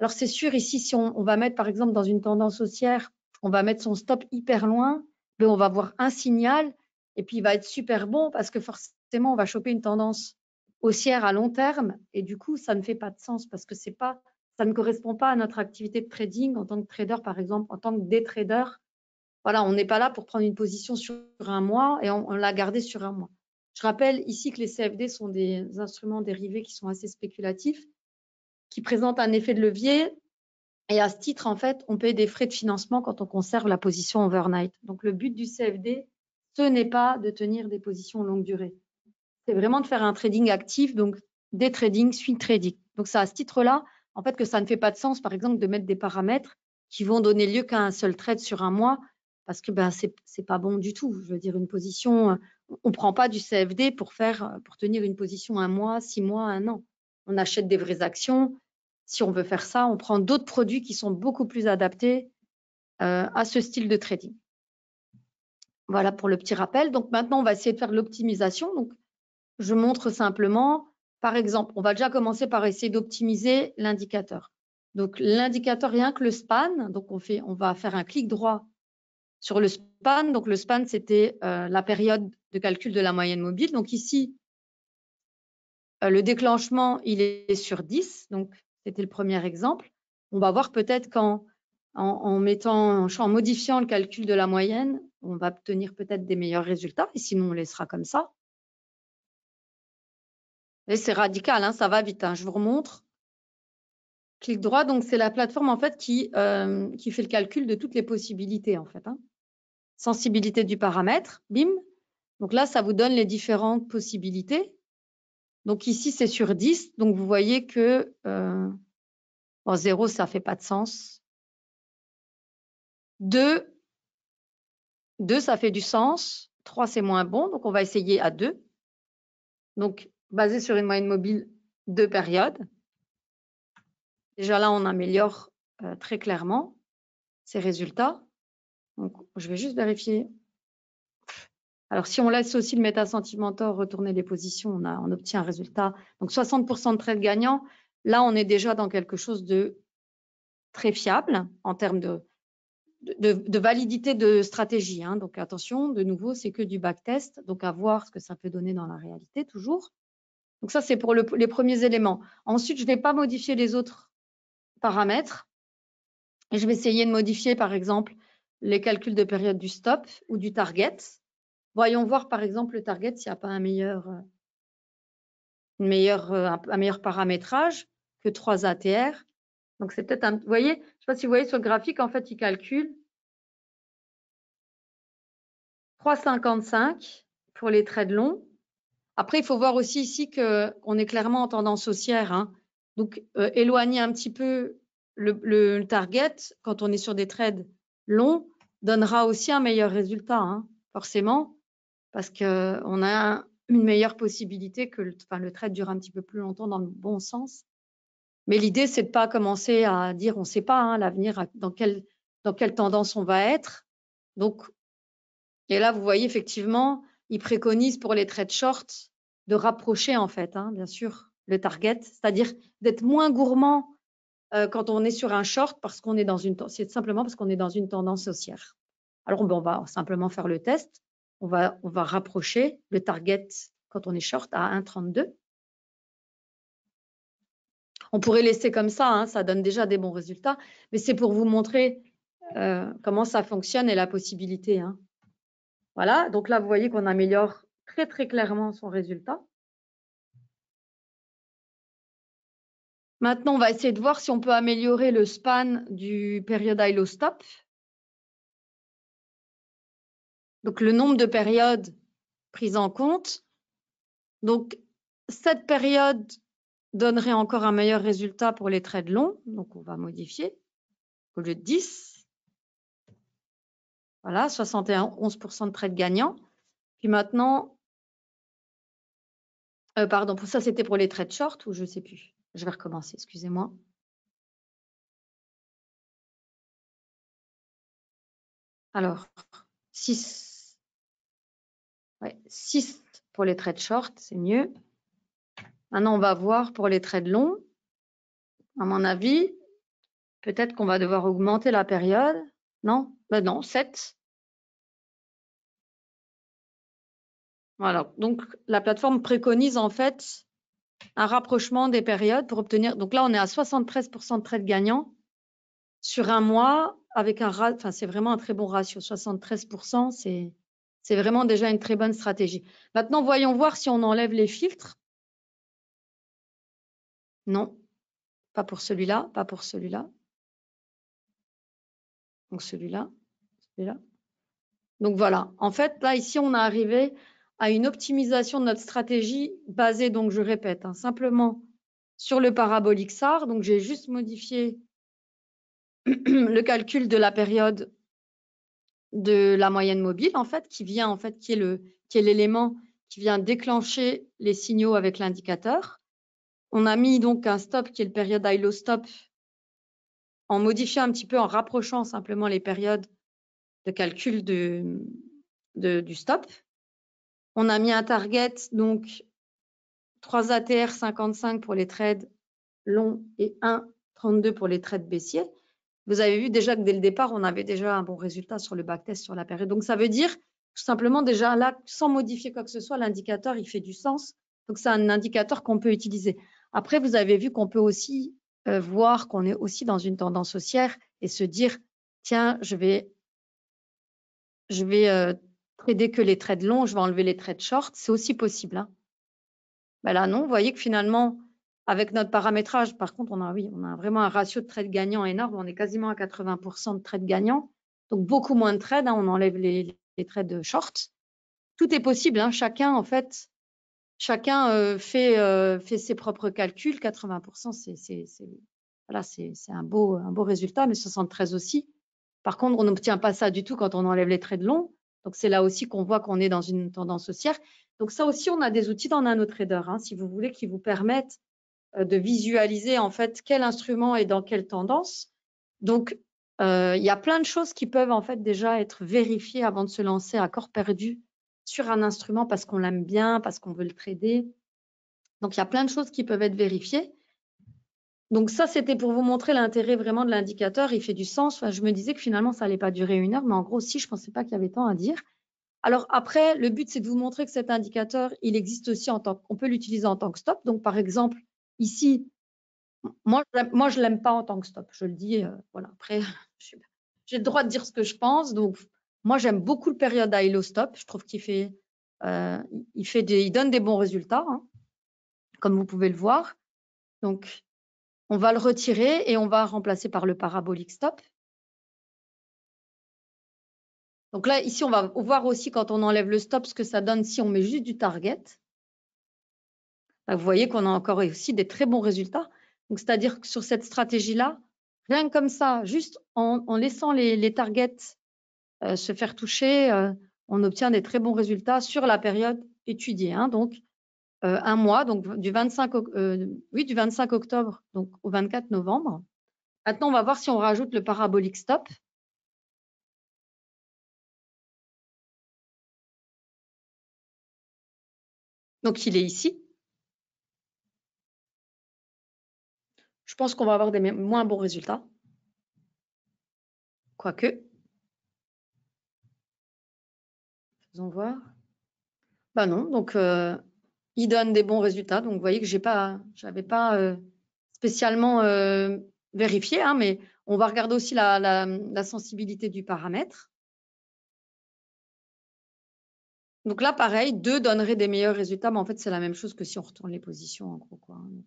Alors, c'est sûr, ici, si on va mettre, par exemple, dans une tendance haussière, on va mettre son stop hyper loin, mais on va voir un signal, et puis il va être super bon parce que forcément, on va choper une tendance haussière à long terme, et du coup, ça ne fait pas de sens parce que ça ne correspond pas à notre activité de trading en tant que trader, par exemple, en tant que day trader. Voilà, on n'est pas là pour prendre une position sur un mois et on l'a gardée sur un mois. Je rappelle ici que les CFD sont des instruments dérivés qui sont assez spéculatifs, qui présentent un effet de levier. Et à ce titre, en fait, on paye des frais de financement quand on conserve la position overnight. Donc, le but du CFD, ce n'est pas de tenir des positions longue durée. C'est vraiment de faire un trading actif, donc des trading, swing trading. Donc, c'est à ce titre-là, en fait, que ça ne fait pas de sens, par exemple, de mettre des paramètres qui vont donner lieu qu'à un seul trade sur un mois, parce que c'est pas bon du tout. Je veux dire, une position, on prend pas du CFD pour tenir une position un mois, 6 mois, un an. On achète des vraies actions. Si on veut faire ça, on prend d'autres produits qui sont beaucoup plus adaptés à ce style de trading. Voilà pour le petit rappel. Donc maintenant, on va essayer de faire l'optimisation. Donc, je montre simplement, par exemple, on va déjà commencer par essayer d'optimiser l'indicateur. Donc, l'indicateur, rien que le span, donc on va faire un clic droit sur le span. Donc, le span, c'était la période de calcul de la moyenne mobile. Donc, ici, le déclenchement, il est sur 10. Donc, c'était le premier exemple. On va voir peut-être qu'en modifiant le calcul de la moyenne, on va obtenir peut-être des meilleurs résultats. Et sinon, on laissera comme ça. Et c'est radical, hein, ça va vite. Hein, je vous remontre. Clic droit, donc c'est la plateforme en fait qui fait le calcul de toutes les possibilités en fait. Hein. Sensibilité du paramètre, bim. Donc là, ça vous donne les différentes possibilités. Donc ici, c'est sur 10. Donc vous voyez que 0, ça fait pas de sens. 2, ça fait du sens. 3, c'est moins bon. Donc on va essayer à 2. Donc basé sur une moyenne mobile 2 périodes. Déjà là, on améliore très clairement ces résultats. Donc, je vais juste vérifier. Alors, si on laisse aussi le Meta-Sentimentor retourner les positions, on obtient un résultat. Donc, 60% de trades gagnants. Là, on est déjà dans quelque chose de très fiable en termes de de validité de stratégie. Hein. Donc attention, de nouveau, c'est que du backtest, donc à voir ce que ça peut donner dans la réalité toujours. Donc ça, c'est pour les premiers éléments. Ensuite, je ne vais pas modifier les autres paramètres. Et je vais essayer de modifier, par exemple, les calculs de période du stop ou du target. Voyons voir, par exemple, le target s'il n'y a pas un meilleur paramétrage que 3 ATR. Donc, c'est peut-être un... Vous voyez, je ne sais pas si vous voyez sur le graphique, en fait, il calcule 3,55 pour les trades longs. Après, il faut voir aussi ici qu'on est clairement en tendance haussière. Hein. Donc, éloigner un petit peu le target quand on est sur des trades longs donnera aussi un meilleur résultat, hein, forcément, parce qu'on a une meilleure possibilité que le trade dure un petit peu plus longtemps dans le bon sens. Mais l'idée, c'est de ne pas commencer à dire on ne sait pas hein, l'avenir, dans quelle tendance on va être. Donc, et là, vous voyez effectivement, il préconise pour les trades short de rapprocher en fait, hein, bien sûr, le target, c'est-à-dire d'être moins gourmand quand on est sur un short parce qu'on est c'est simplement parce qu'on est dans une tendance haussière. Alors, on va simplement faire le test. On va rapprocher le target quand on est short à 1,32. On pourrait laisser comme ça, hein, ça donne déjà des bons résultats, mais c'est pour vous montrer comment ça fonctionne et la possibilité. Hein. Voilà, donc là, vous voyez qu'on améliore très, très clairement son résultat. Maintenant, on va essayer de voir si on peut améliorer le span du period high low stop. Donc, le nombre de périodes prises en compte. Donc, cette période donnerait encore un meilleur résultat pour les trades longs. Donc, on va modifier au lieu de 10. Voilà, 71% de trades gagnants. Puis maintenant, pardon, pour ça, c'était pour les trades short ou je ne sais plus. Je vais recommencer, excusez-moi. Alors, 6. Ouais, 6 pour les trades short, c'est mieux. Maintenant, on va voir pour les trades longs. À mon avis, peut-être qu'on va devoir augmenter la période. Non, ben non, 7. Voilà, donc la plateforme préconise en fait un rapprochement des périodes pour obtenir. Donc là, on est à 73% de trades gagnants sur un mois avec enfin, c'est vraiment un très bon ratio. 73%, c'est vraiment déjà une très bonne stratégie. Maintenant, voyons voir si on enlève les filtres. Non, pas pour celui-là, pas pour celui-là. Donc celui-là, celui-là. Donc voilà, en fait, là, ici, on est arrivé à une optimisation de notre stratégie basée, donc je répète, hein, simplement sur le parabolique SAR. Donc j'ai juste modifié le calcul de la période de la moyenne mobile, en fait, qui est l'élément qui vient déclencher les signaux avec l'indicateur. On a mis donc un stop qui est le période high low stop en modifiant un petit peu, en rapprochant simplement les périodes de calcul du stop. On a mis un target, donc 3 ATR 55 pour les trades longs et 1,32 pour les trades baissiers. Vous avez vu déjà que dès le départ, on avait déjà un bon résultat sur le backtest sur la période. Donc, ça veut dire tout simplement déjà là, sans modifier quoi que ce soit, l'indicateur, il fait du sens. Donc, c'est un indicateur qu'on peut utiliser. Après, vous avez vu qu'on peut aussi voir qu'on est aussi dans une tendance haussière et se dire, tiens, je vais trader que les trades longs, je vais enlever les trades short. C'est aussi possible. Hein. Ben là, non, vous voyez que finalement, avec notre paramétrage, par contre, on a vraiment un ratio de trades gagnants énorme. On est quasiment à 80% de trades gagnants. Donc, beaucoup moins de trades. Hein, on enlève les trades short. Tout est possible. Hein, chacun, en fait, fait ses propres calculs. 80%, c'est un beau résultat, mais 73 aussi. Par contre, on n'obtient pas ça du tout quand on enlève les trades longs. Donc, c'est là aussi qu'on voit qu'on est dans une tendance haussière. Donc, ça aussi, on a des outils dans NanoTrader, hein, si vous voulez, qui vous permettent de visualiser en fait quel instrument est dans quelle tendance. Donc, il y a plein de choses qui peuvent en fait déjà être vérifiées avant de se lancer à corps perdu sur un instrument parce qu'on l'aime bien, parce qu'on veut le trader. Donc, il y a plein de choses qui peuvent être vérifiées. Donc ça, c'était pour vous montrer l'intérêt vraiment de l'indicateur. Il fait du sens. Enfin, je me disais que finalement, ça allait pas durer 1 heure, mais en gros, aussi, je pensais pas qu'il y avait tant à dire. Alors après, le but, c'est de vous montrer que cet indicateur, il existe aussi on peut l'utiliser en tant que stop. Donc, par exemple, ici, moi, je l'aime pas en tant que stop. Je le dis, voilà. Après, j'ai le droit de dire ce que je pense. Donc, moi, j'aime beaucoup le période high low stop. Je trouve qu'il fait, il donne des bons résultats, hein, comme vous pouvez le voir. Donc, on va le retirer et on va remplacer par le parabolique stop. Donc là, ici, on va voir aussi quand on enlève le stop ce que ça donne si on met juste du target. Là, vous voyez qu'on a encore aussi des très bons résultats. Donc, c'est-à-dire que sur cette stratégie-là, rien que comme ça, juste en laissant les targets se faire toucher, on obtient des très bons résultats sur la période étudiée. Hein, donc, 1 mois, donc du 25 octobre donc, au 24 novembre. Maintenant, on va voir si on rajoute le parabolique stop. Donc, il est ici. Je pense qu'on va avoir des moins bons résultats. Quoique. Faisons voir. Ben non, donc il donne des bons résultats. Donc, vous voyez que je n'avais pas spécialement vérifié, hein, mais on va regarder aussi la sensibilité du paramètre. Donc là, pareil, 2 donnerait des meilleurs résultats, mais en fait, c'est la même chose que si on retourne les positions, en gros, quoi. Donc,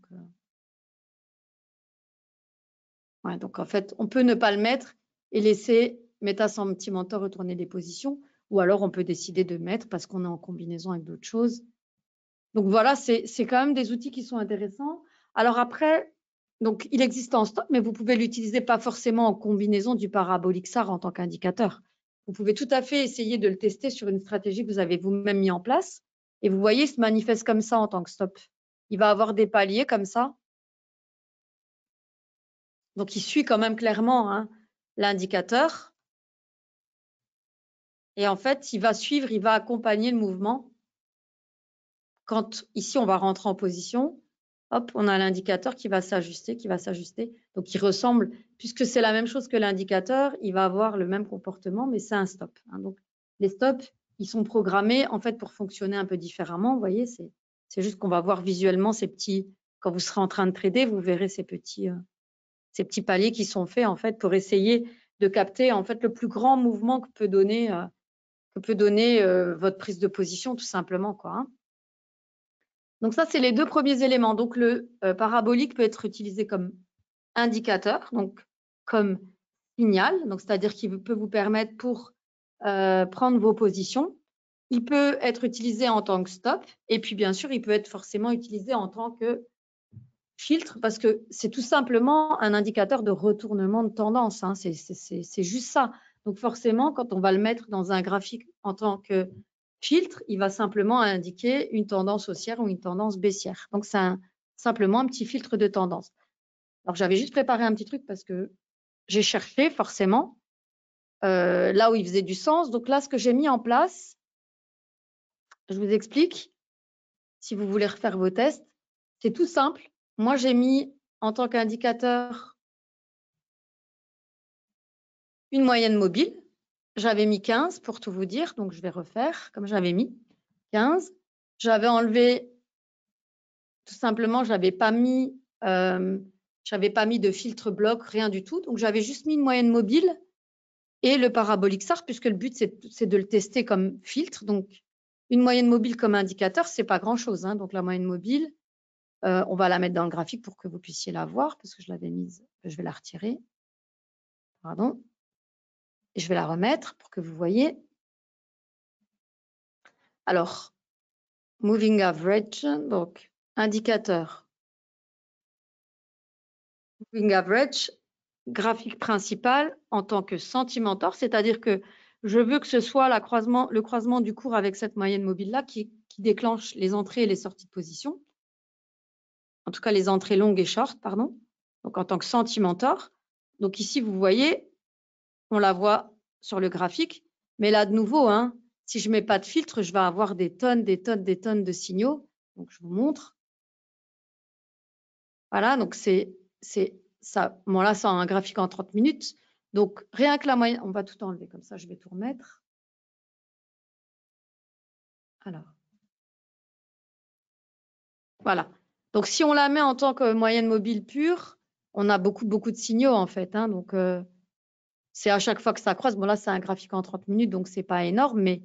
ouais, donc en fait, on peut ne pas le mettre et laisser Meta Sentimentor retourner les positions, ou alors on peut décider de mettre parce qu'on est en combinaison avec d'autres choses. Donc voilà, c'est quand même des outils qui sont intéressants. Alors après, donc il existe en stop, mais vous pouvez l'utiliser pas forcément en combinaison du parabolique SAR en tant qu'indicateur. Vous pouvez tout à fait essayer de le tester sur une stratégie que vous avez vous-même mis en place. Et vous voyez, il se manifeste comme ça en tant que stop. Il va avoir des paliers comme ça. Donc, il suit quand même clairement, hein, l'indicateur. Et en fait, il va suivre, il va accompagner le mouvement. Quand ici, on va rentrer en position, hop, on a l'indicateur qui va s'ajuster, Donc, il ressemble, puisque c'est la même chose que l'indicateur, il va avoir le même comportement, mais c'est un stop. Hein. Donc, les stops, ils sont programmés en fait pour fonctionner un peu différemment. Vous voyez, c'est juste qu'on va voir visuellement ces petits. Quand vous serez en train de trader, vous verrez ces petits paliers qui sont faits en fait pour essayer de capter en fait le plus grand mouvement que peut donner votre prise de position, tout simplement, quoi. Hein. Donc ça, c'est les 2 premiers éléments. Donc le parabolique peut être utilisé comme indicateur, donc comme signal, donc c'est-à-dire qu'il peut vous permettre pour prendre vos positions. Il peut être utilisé en tant que stop, et puis bien sûr, il peut être forcément utilisé en tant que filtre, parce que c'est tout simplement un indicateur de retournement de tendance. Hein. C'est juste ça. Donc forcément, quand on va le mettre dans un graphique en tant que filtre, il va simplement indiquer une tendance haussière ou une tendance baissière. Donc c'est simplement un petit filtre de tendance. Alors j'avais juste préparé un petit truc parce que j'ai cherché forcément là où il faisait du sens. Donc là, ce que j'ai mis en place, je vous explique, si vous voulez refaire vos tests, c'est tout simple. Moi, j'ai mis en tant qu'indicateur une moyenne mobile. J'avais mis 15 pour tout vous dire, donc je vais refaire comme j'avais mis 15. J'avais enlevé, tout simplement, j'avais pas mis de filtre bloc, rien du tout. Donc j'avais juste mis une moyenne mobile et le parabolique SAR, puisque le but c'est de le tester comme filtre. Donc une moyenne mobile comme indicateur, c'est pas grand-chose. Hein. Donc la moyenne mobile, on va la mettre dans le graphique pour que vous puissiez la voir, parce que je l'avais mise. Je vais la retirer. Pardon. Et je vais la remettre pour que vous voyez. Alors, moving average, donc indicateur. Moving average, graphique principal en tant que Sentimentor, c'est-à-dire que je veux que ce soit le croisement du cours avec cette moyenne mobile-là qui déclenche les entrées et les sorties de position. En tout cas, les entrées longues et short, pardon. Donc, en tant que Sentimentor. Donc, ici, vous voyez, on la voit sur le graphique. Mais là, de nouveau, hein, si je ne mets pas de filtre, je vais avoir des tonnes de signaux. Donc, je vous montre. Voilà, donc c'est c'est ça. Bon, là, c'est un graphique en 30 minutes. Donc, rien que la moyenne, on va tout enlever comme ça, je vais tout remettre. Alors, voilà. Donc, si on la met en tant que moyenne mobile pure, on a beaucoup de signaux, en fait. Hein. Donc, c'est à chaque fois que ça croise. Bon, là, c'est un graphique en 30 minutes, donc c'est pas énorme, mais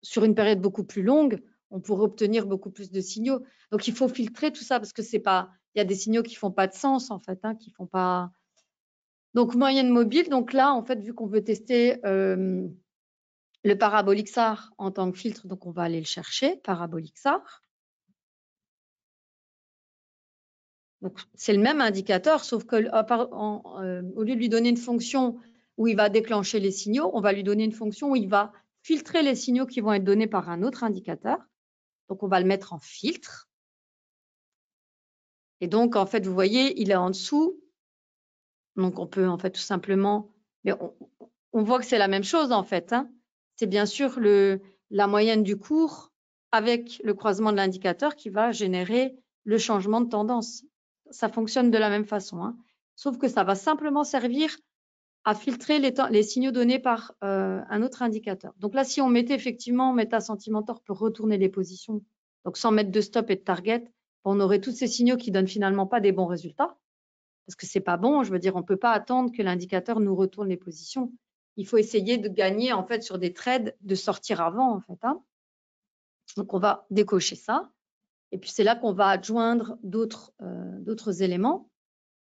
sur une période beaucoup plus longue, on pourrait obtenir beaucoup plus de signaux. Donc, il faut filtrer tout ça parce que c'est pas, il y a des signaux qui font pas de sens, en fait, hein, qui font pas. Donc, moyenne mobile. Donc là, en fait, vu qu'on veut tester le parabolique SAR en tant que filtre, donc on va aller le chercher, parabolique SAR. Donc, c'est le même indicateur, sauf que au lieu de lui donner une fonction où il va déclencher les signaux, on va lui donner une fonction où il va filtrer les signaux qui vont être donnés par un autre indicateur. Donc, on va le mettre en filtre. Et donc, en fait, vous voyez, il est en dessous. Donc, on peut, en fait, tout simplement… Mais on voit que c'est la même chose, en fait. Hein. C'est bien sûr la moyenne du cours avec le croisement de l'indicateur qui va générer le changement de tendance. Ça fonctionne de la même façon. Hein. Sauf que ça va simplement servir à filtrer les signaux donnés par un autre indicateur. Donc là, si on mettait effectivement MetaSentimentor pour retourner les positions, donc sans mettre de stop et de target, on aurait tous ces signaux qui donnent finalement pas des bons résultats. Parce que c'est pas bon, je veux dire, on ne peut pas attendre que l'indicateur nous retourne les positions. Il faut essayer de gagner en fait sur des trades, de sortir avant en fait. Hein. Donc on va décocher ça. Et puis c'est là qu'on va adjoindre d'autres éléments.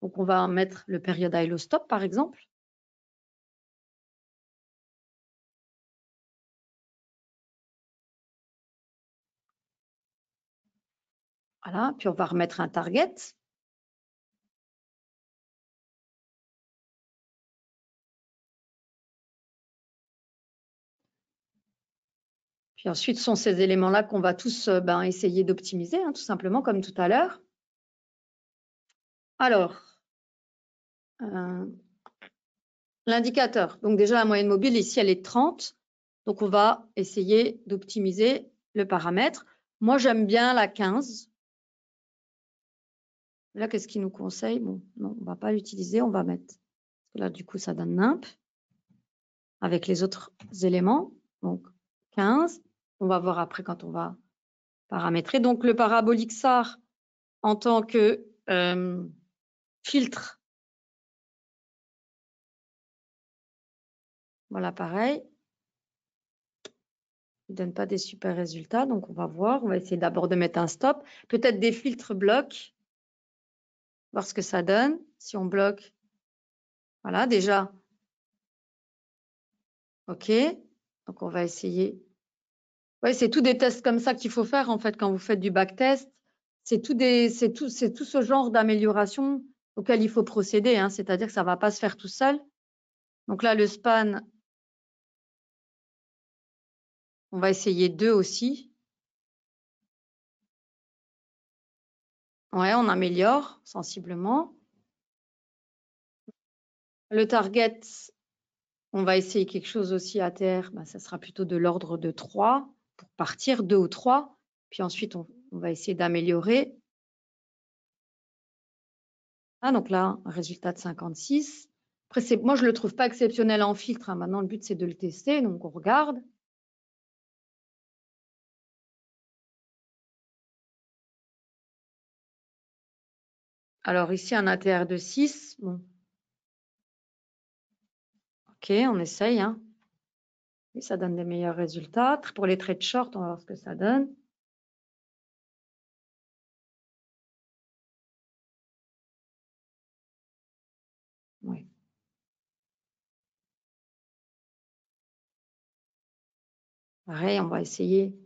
Donc on va mettre le period high low stop par exemple. Voilà, puis on va remettre un target. Puis ensuite, ce sont ces éléments-là qu'on va tous essayer d'optimiser, hein, tout simplement, comme tout à l'heure. Alors, l'indicateur. Donc déjà, la moyenne mobile, ici, elle est de 30. Donc, on va essayer d'optimiser le paramètre. Moi, j'aime bien la 15. Là, qu'est-ce qu'il nous conseille? Bon, non, on ne va pas l'utiliser, on va mettre. Parce que là, du coup, ça donne NIMP avec les autres éléments. Donc, 15. On va voir après quand on va paramétrer. Donc, le parabolique SAR en tant que filtre. Voilà, pareil. Il ne donne pas des super résultats, donc on va voir. On va essayer d'abord de mettre un stop. Peut-être des filtres blocs. Voir ce que ça donne. Si on bloque, voilà, déjà. OK. Donc, on va essayer. Oui, c'est tout des tests comme ça qu'il faut faire, en fait, quand vous faites du backtest. C'est tout ce genre d'amélioration auquel il faut procéder. Hein. C'est-à-dire que ça ne va pas se faire tout seul. Donc là, le span, on va essayer 2 aussi. Ouais, on améliore sensiblement. Le target, on va essayer quelque chose aussi à terre. Ça sera plutôt de l'ordre de 3 pour partir, 2 ou 3. Puis ensuite, on va essayer d'améliorer. Ah, donc là, un résultat de 56. Après, moi, je ne le trouve pas exceptionnel en filtre. Hein. Maintenant, le but, c'est de le tester. Donc, on regarde. Alors, ici, un ATR de 6. Bon. OK, on essaye. Hein. Oui, ça donne des meilleurs résultats. Pour les trades short, on va voir ce que ça donne. Oui. Pareil, on va essayer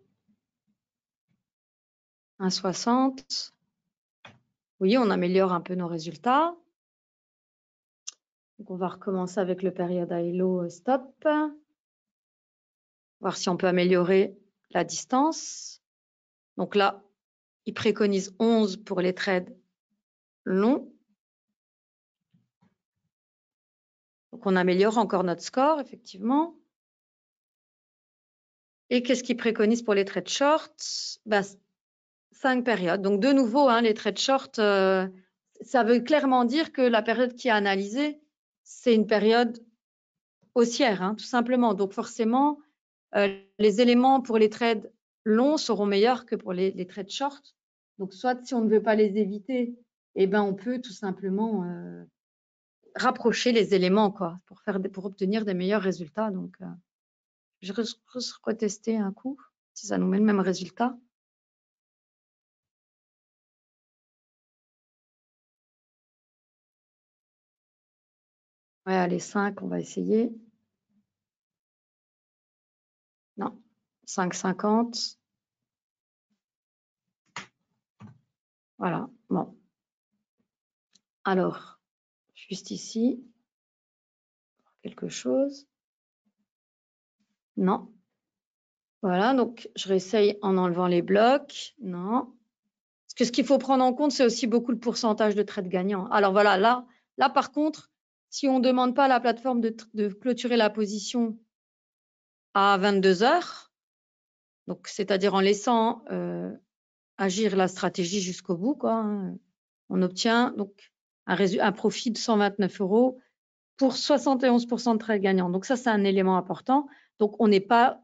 1,60. Oui, on améliore un peu nos résultats. Donc, on va recommencer avec le période high low stop. Voir si on peut améliorer la distance. Donc là, il préconise 11 pour les trades longs. Donc, on améliore encore notre score, effectivement. Et qu'est-ce qu'il préconise pour les trades short? 5 périodes. Donc, de nouveau, hein, les trades short, ça veut clairement dire que la période qui est analysée, c'est une période haussière, hein, tout simplement. Donc, forcément, les éléments pour les trades longs seront meilleurs que pour les trades short. Donc, soit si on ne veut pas les éviter, eh ben, on peut tout simplement rapprocher les éléments quoi, pour obtenir des meilleurs résultats. Donc, je vais retester un coup, si ça nous met le même résultat. Ouais, allez, 5, on va essayer. Non, 5,50. Voilà, bon. Alors, juste ici, quelque chose. Non. Voilà, donc je réessaye en enlevant les blocs. Non. Parce que ce qu'il faut prendre en compte, c'est aussi beaucoup le pourcentage de trades gagnants. Alors voilà, là par contre, si on ne demande pas à la plateforme de clôturer la position à 22 heures, donc c'est-à-dire en laissant agir la stratégie jusqu'au bout, quoi, hein, on obtient donc un profit de 129 € pour 71% de trades gagnants. Donc ça, c'est un élément important. Donc on n'est pas,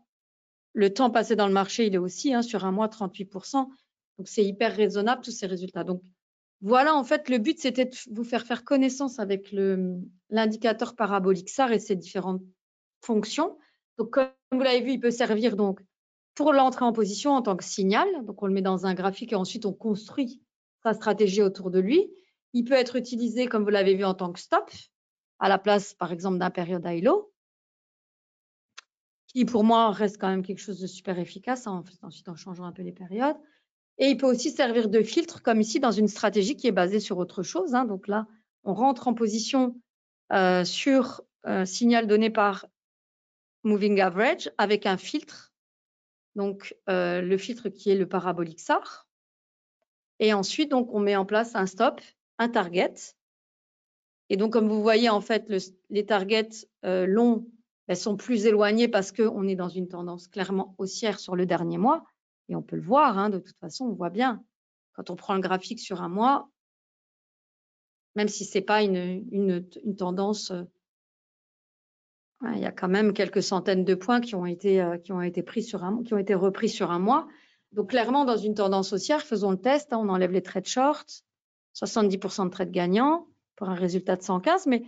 le temps passé dans le marché, il est aussi sur un mois 38%. Donc c'est hyper raisonnable tous ces résultats. Donc voilà, en fait, le but, c'était de vous faire connaissance avec l'indicateur parabolique SAR et ses différentes fonctions. Donc, comme vous l'avez vu, il peut servir donc pour l'entrée en position en tant que signal. Donc, on le met dans un graphique et ensuite, on construit sa stratégie autour de lui. Il peut être utilisé, comme vous l'avez vu, en tant que stop, à la place, par exemple, d'un période high low, qui, pour moi, reste quand même quelque chose de super efficace, ensuite en changeant un peu les périodes. Et il peut aussi servir de filtre, comme ici, dans une stratégie qui est basée sur autre chose. Donc là, on rentre en position sur signal donné par Moving Average avec un filtre. Donc, le filtre qui est le parabolique SAR. Et ensuite, donc, on met en place un stop, un target. Et donc, comme vous voyez, en fait, les targets longs sont plus éloignés parce qu'on est dans une tendance clairement haussière sur le dernier mois. Et on peut le voir, de toute façon, on voit bien. Quand on prend le graphique sur un mois, même si ce n'est pas une tendance, il y a quand même quelques centaines de points qui ont été repris sur un mois. Donc, clairement, dans une tendance haussière, faisons le test. On enlève les trades short, 70% de trades gagnants pour un résultat de 115. Mais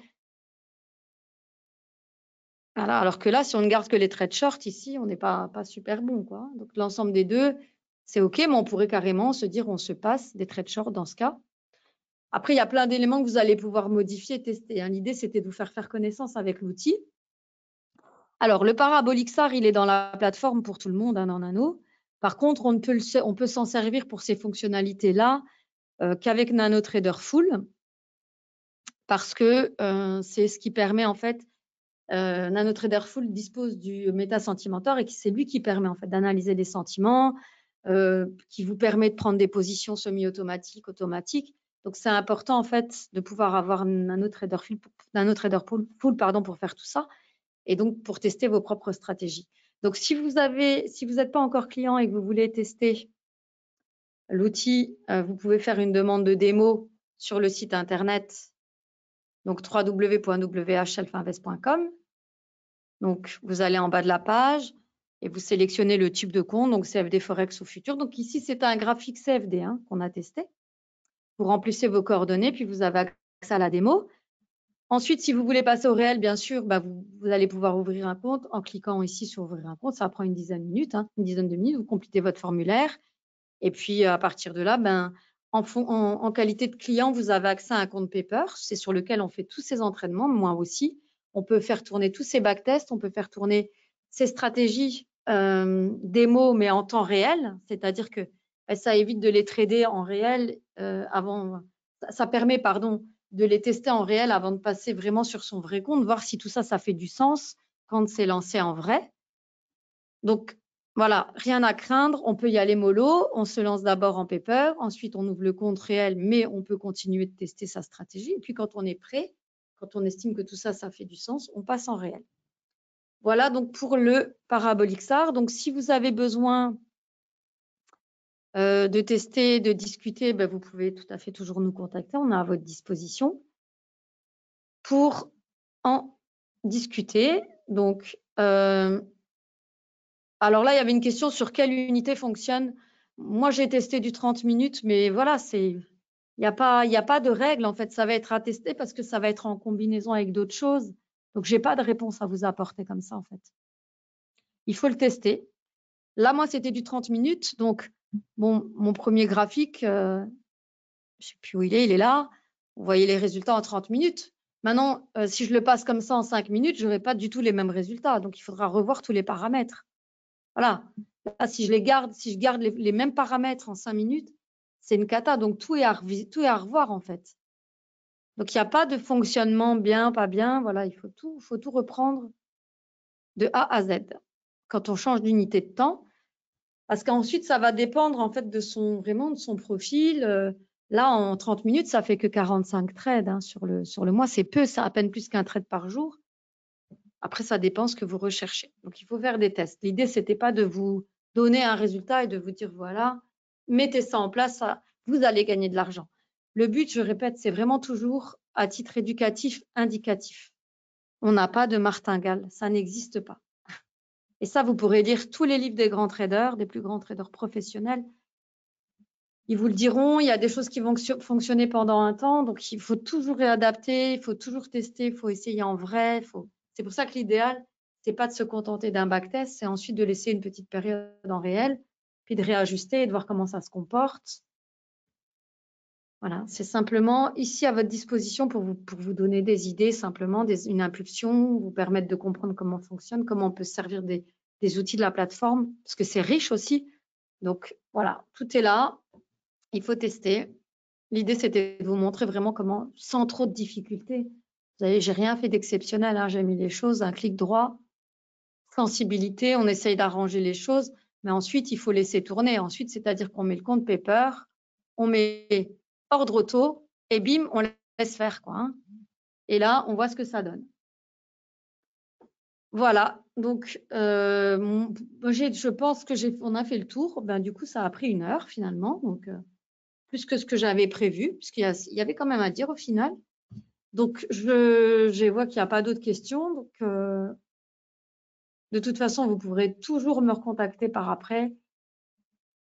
voilà, alors que là, si on ne garde que les trades short, ici, on n'est pas super bon, quoi. Donc, l'ensemble des deux, c'est OK, mais on pourrait carrément se dire on se passe des trades short dans ce cas. Après, il y a plein d'éléments que vous allez pouvoir modifier, tester. L'idée, c'était de vous faire connaissance avec l'outil. Alors, le parabolique SAR, il est dans la plateforme pour tout le monde, dans Nano. Par contre, on peut s'en servir pour ces fonctionnalités-là qu'avec NanoTrader Full, parce que c'est ce qui permet, en fait, NanoTrader Full dispose du MetaSentimentor et c'est lui qui permet, en fait, d'analyser les sentiments, qui vous permet de prendre des positions semi-automatiques, automatiques. Donc, c'est important, en fait, de pouvoir avoir NanoTrader Full pour faire tout ça. Et donc pour tester vos propres stratégies. Donc, si vous n'êtes pas encore client et que vous voulez tester l'outil, vous pouvez faire une demande de démo sur le site internet, donc www.whlselfinvest.com. Donc, vous allez en bas de la page et vous sélectionnez le type de compte, donc CFD Forex ou futur. Donc ici, c'est un graphique CFD qu'on a testé. Vous remplissez vos coordonnées, puis vous avez accès à la démo. Ensuite, si vous voulez passer au réel, bien sûr, vous allez pouvoir ouvrir un compte en cliquant ici sur ouvrir un compte. Ça prend une dizaine de minutes. Vous complétez votre formulaire. Et puis, à partir de là, en qualité de client, vous avez accès à un compte Paper. C'est sur lequel on fait tous ces entraînements, moi aussi. On peut faire tourner tous ces backtests. On peut faire tourner ces stratégies démo, mais en temps réel. C'est-à-dire que ça évite de les trader en réel avant. Ça permet, de les tester en réel avant de passer vraiment sur son vrai compte, voir si tout ça, ça fait du sens quand c'est lancé en vrai. Donc, voilà, rien à craindre, on peut y aller mollo, on se lance d'abord en paper, ensuite on ouvre le compte réel, mais on peut continuer de tester sa stratégie. Et puis, quand on est prêt, quand on estime que tout ça, ça fait du sens, on passe en réel. Voilà donc pour le parabolique SAR. Donc, si vous avez besoin de tester, de discuter, ben, vous pouvez tout à fait toujours nous contacter. On est à votre disposition pour en discuter. Donc, alors là, il y avait une question sur quelle unité fonctionne. Moi, j'ai testé du 30 minutes, mais voilà, il n'y a pas de règle. En fait, ça va être à tester parce que ça va être en combinaison avec d'autres choses. Donc, j'ai pas de réponse à vous apporter comme ça, en fait. Il faut le tester. Là, moi, c'était du 30 minutes. Donc, bon, mon premier graphique, je ne sais plus où il est là. Vous voyez les résultats en 30 minutes. Maintenant, si je le passe comme ça en 5 minutes, je n'aurai pas du tout les mêmes résultats. Donc, il faudra revoir tous les paramètres. Voilà. Là, si je garde les mêmes paramètres en 5 minutes, c'est une cata. Donc, tout est à revoir, en fait. Donc, il n'y a pas de fonctionnement bien, pas bien. Voilà, il faut tout reprendre de A à Z. Quand on change d'unité de temps, parce qu'ensuite, ça va dépendre en fait de son profil. Là, en 30 minutes, ça fait que 45 trades hein, sur le mois. C'est peu, c'est à peine plus qu'un trade par jour. Après, ça dépend ce que vous recherchez. Donc, il faut faire des tests. L'idée, c'était pas de vous donner un résultat et de vous dire, voilà, mettez ça en place, vous allez gagner de l'argent. Le but, je répète, c'est vraiment toujours à titre éducatif, indicatif. On n'a pas de martingale, ça n'existe pas. Et ça, vous pourrez lire tous les livres des grands traders, des plus grands traders professionnels. Ils vous le diront, il y a des choses qui vont fonctionner pendant un temps, donc il faut toujours réadapter, il faut toujours tester, il faut essayer en vrai. C'est pour ça que l'idéal, c'est pas de se contenter d'un backtest, c'est ensuite de laisser une petite période en réel, puis de réajuster et de voir comment ça se comporte. Voilà, c'est simplement ici à votre disposition pour vous donner des idées, simplement une impulsion, vous permettre de comprendre comment fonctionne, comment on peut se servir des outils de la plateforme, parce que c'est riche aussi. Donc voilà, tout est là. Il faut tester. L'idée, c'était de vous montrer vraiment comment, sans trop de difficultés. Vous savez, j'ai rien fait d'exceptionnel. Hein. J'ai mis les choses, un clic droit, sensibilité, on essaye d'arranger les choses, mais ensuite, il faut laisser tourner. Ensuite, c'est-à-dire qu'on met le compte paper, on met ordre auto, et bim, on laisse faire, quoi. Hein. Et là, on voit ce que ça donne. Voilà. Donc, je pense on a fait le tour. Ben, du coup, ça a pris 1 heure, finalement. Donc, plus que ce que j'avais prévu, puisqu'il y avait quand même à dire au final. Donc, je vois qu'il n'y a pas d'autres questions. Donc, de toute façon, vous pourrez toujours me recontacter par après,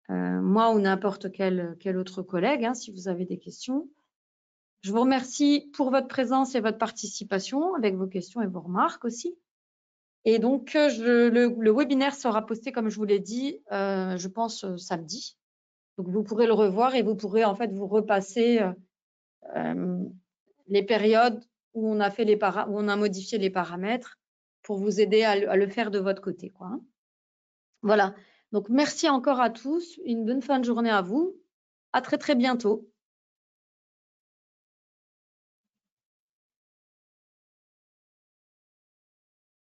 moi ou n'importe quel autre collègue, hein, si vous avez des questions. Je vous remercie pour votre présence et votre participation, avec vos questions et vos remarques aussi. Et donc, le webinaire sera posté, comme je vous l'ai dit, je pense samedi. Donc, vous pourrez le revoir et vous pourrez en fait vous repasser les périodes où on a modifié les paramètres pour vous aider à le faire de votre côté, quoi. Hein. Voilà. Donc, merci encore à tous. Une bonne fin de journée à vous. À très, très bientôt.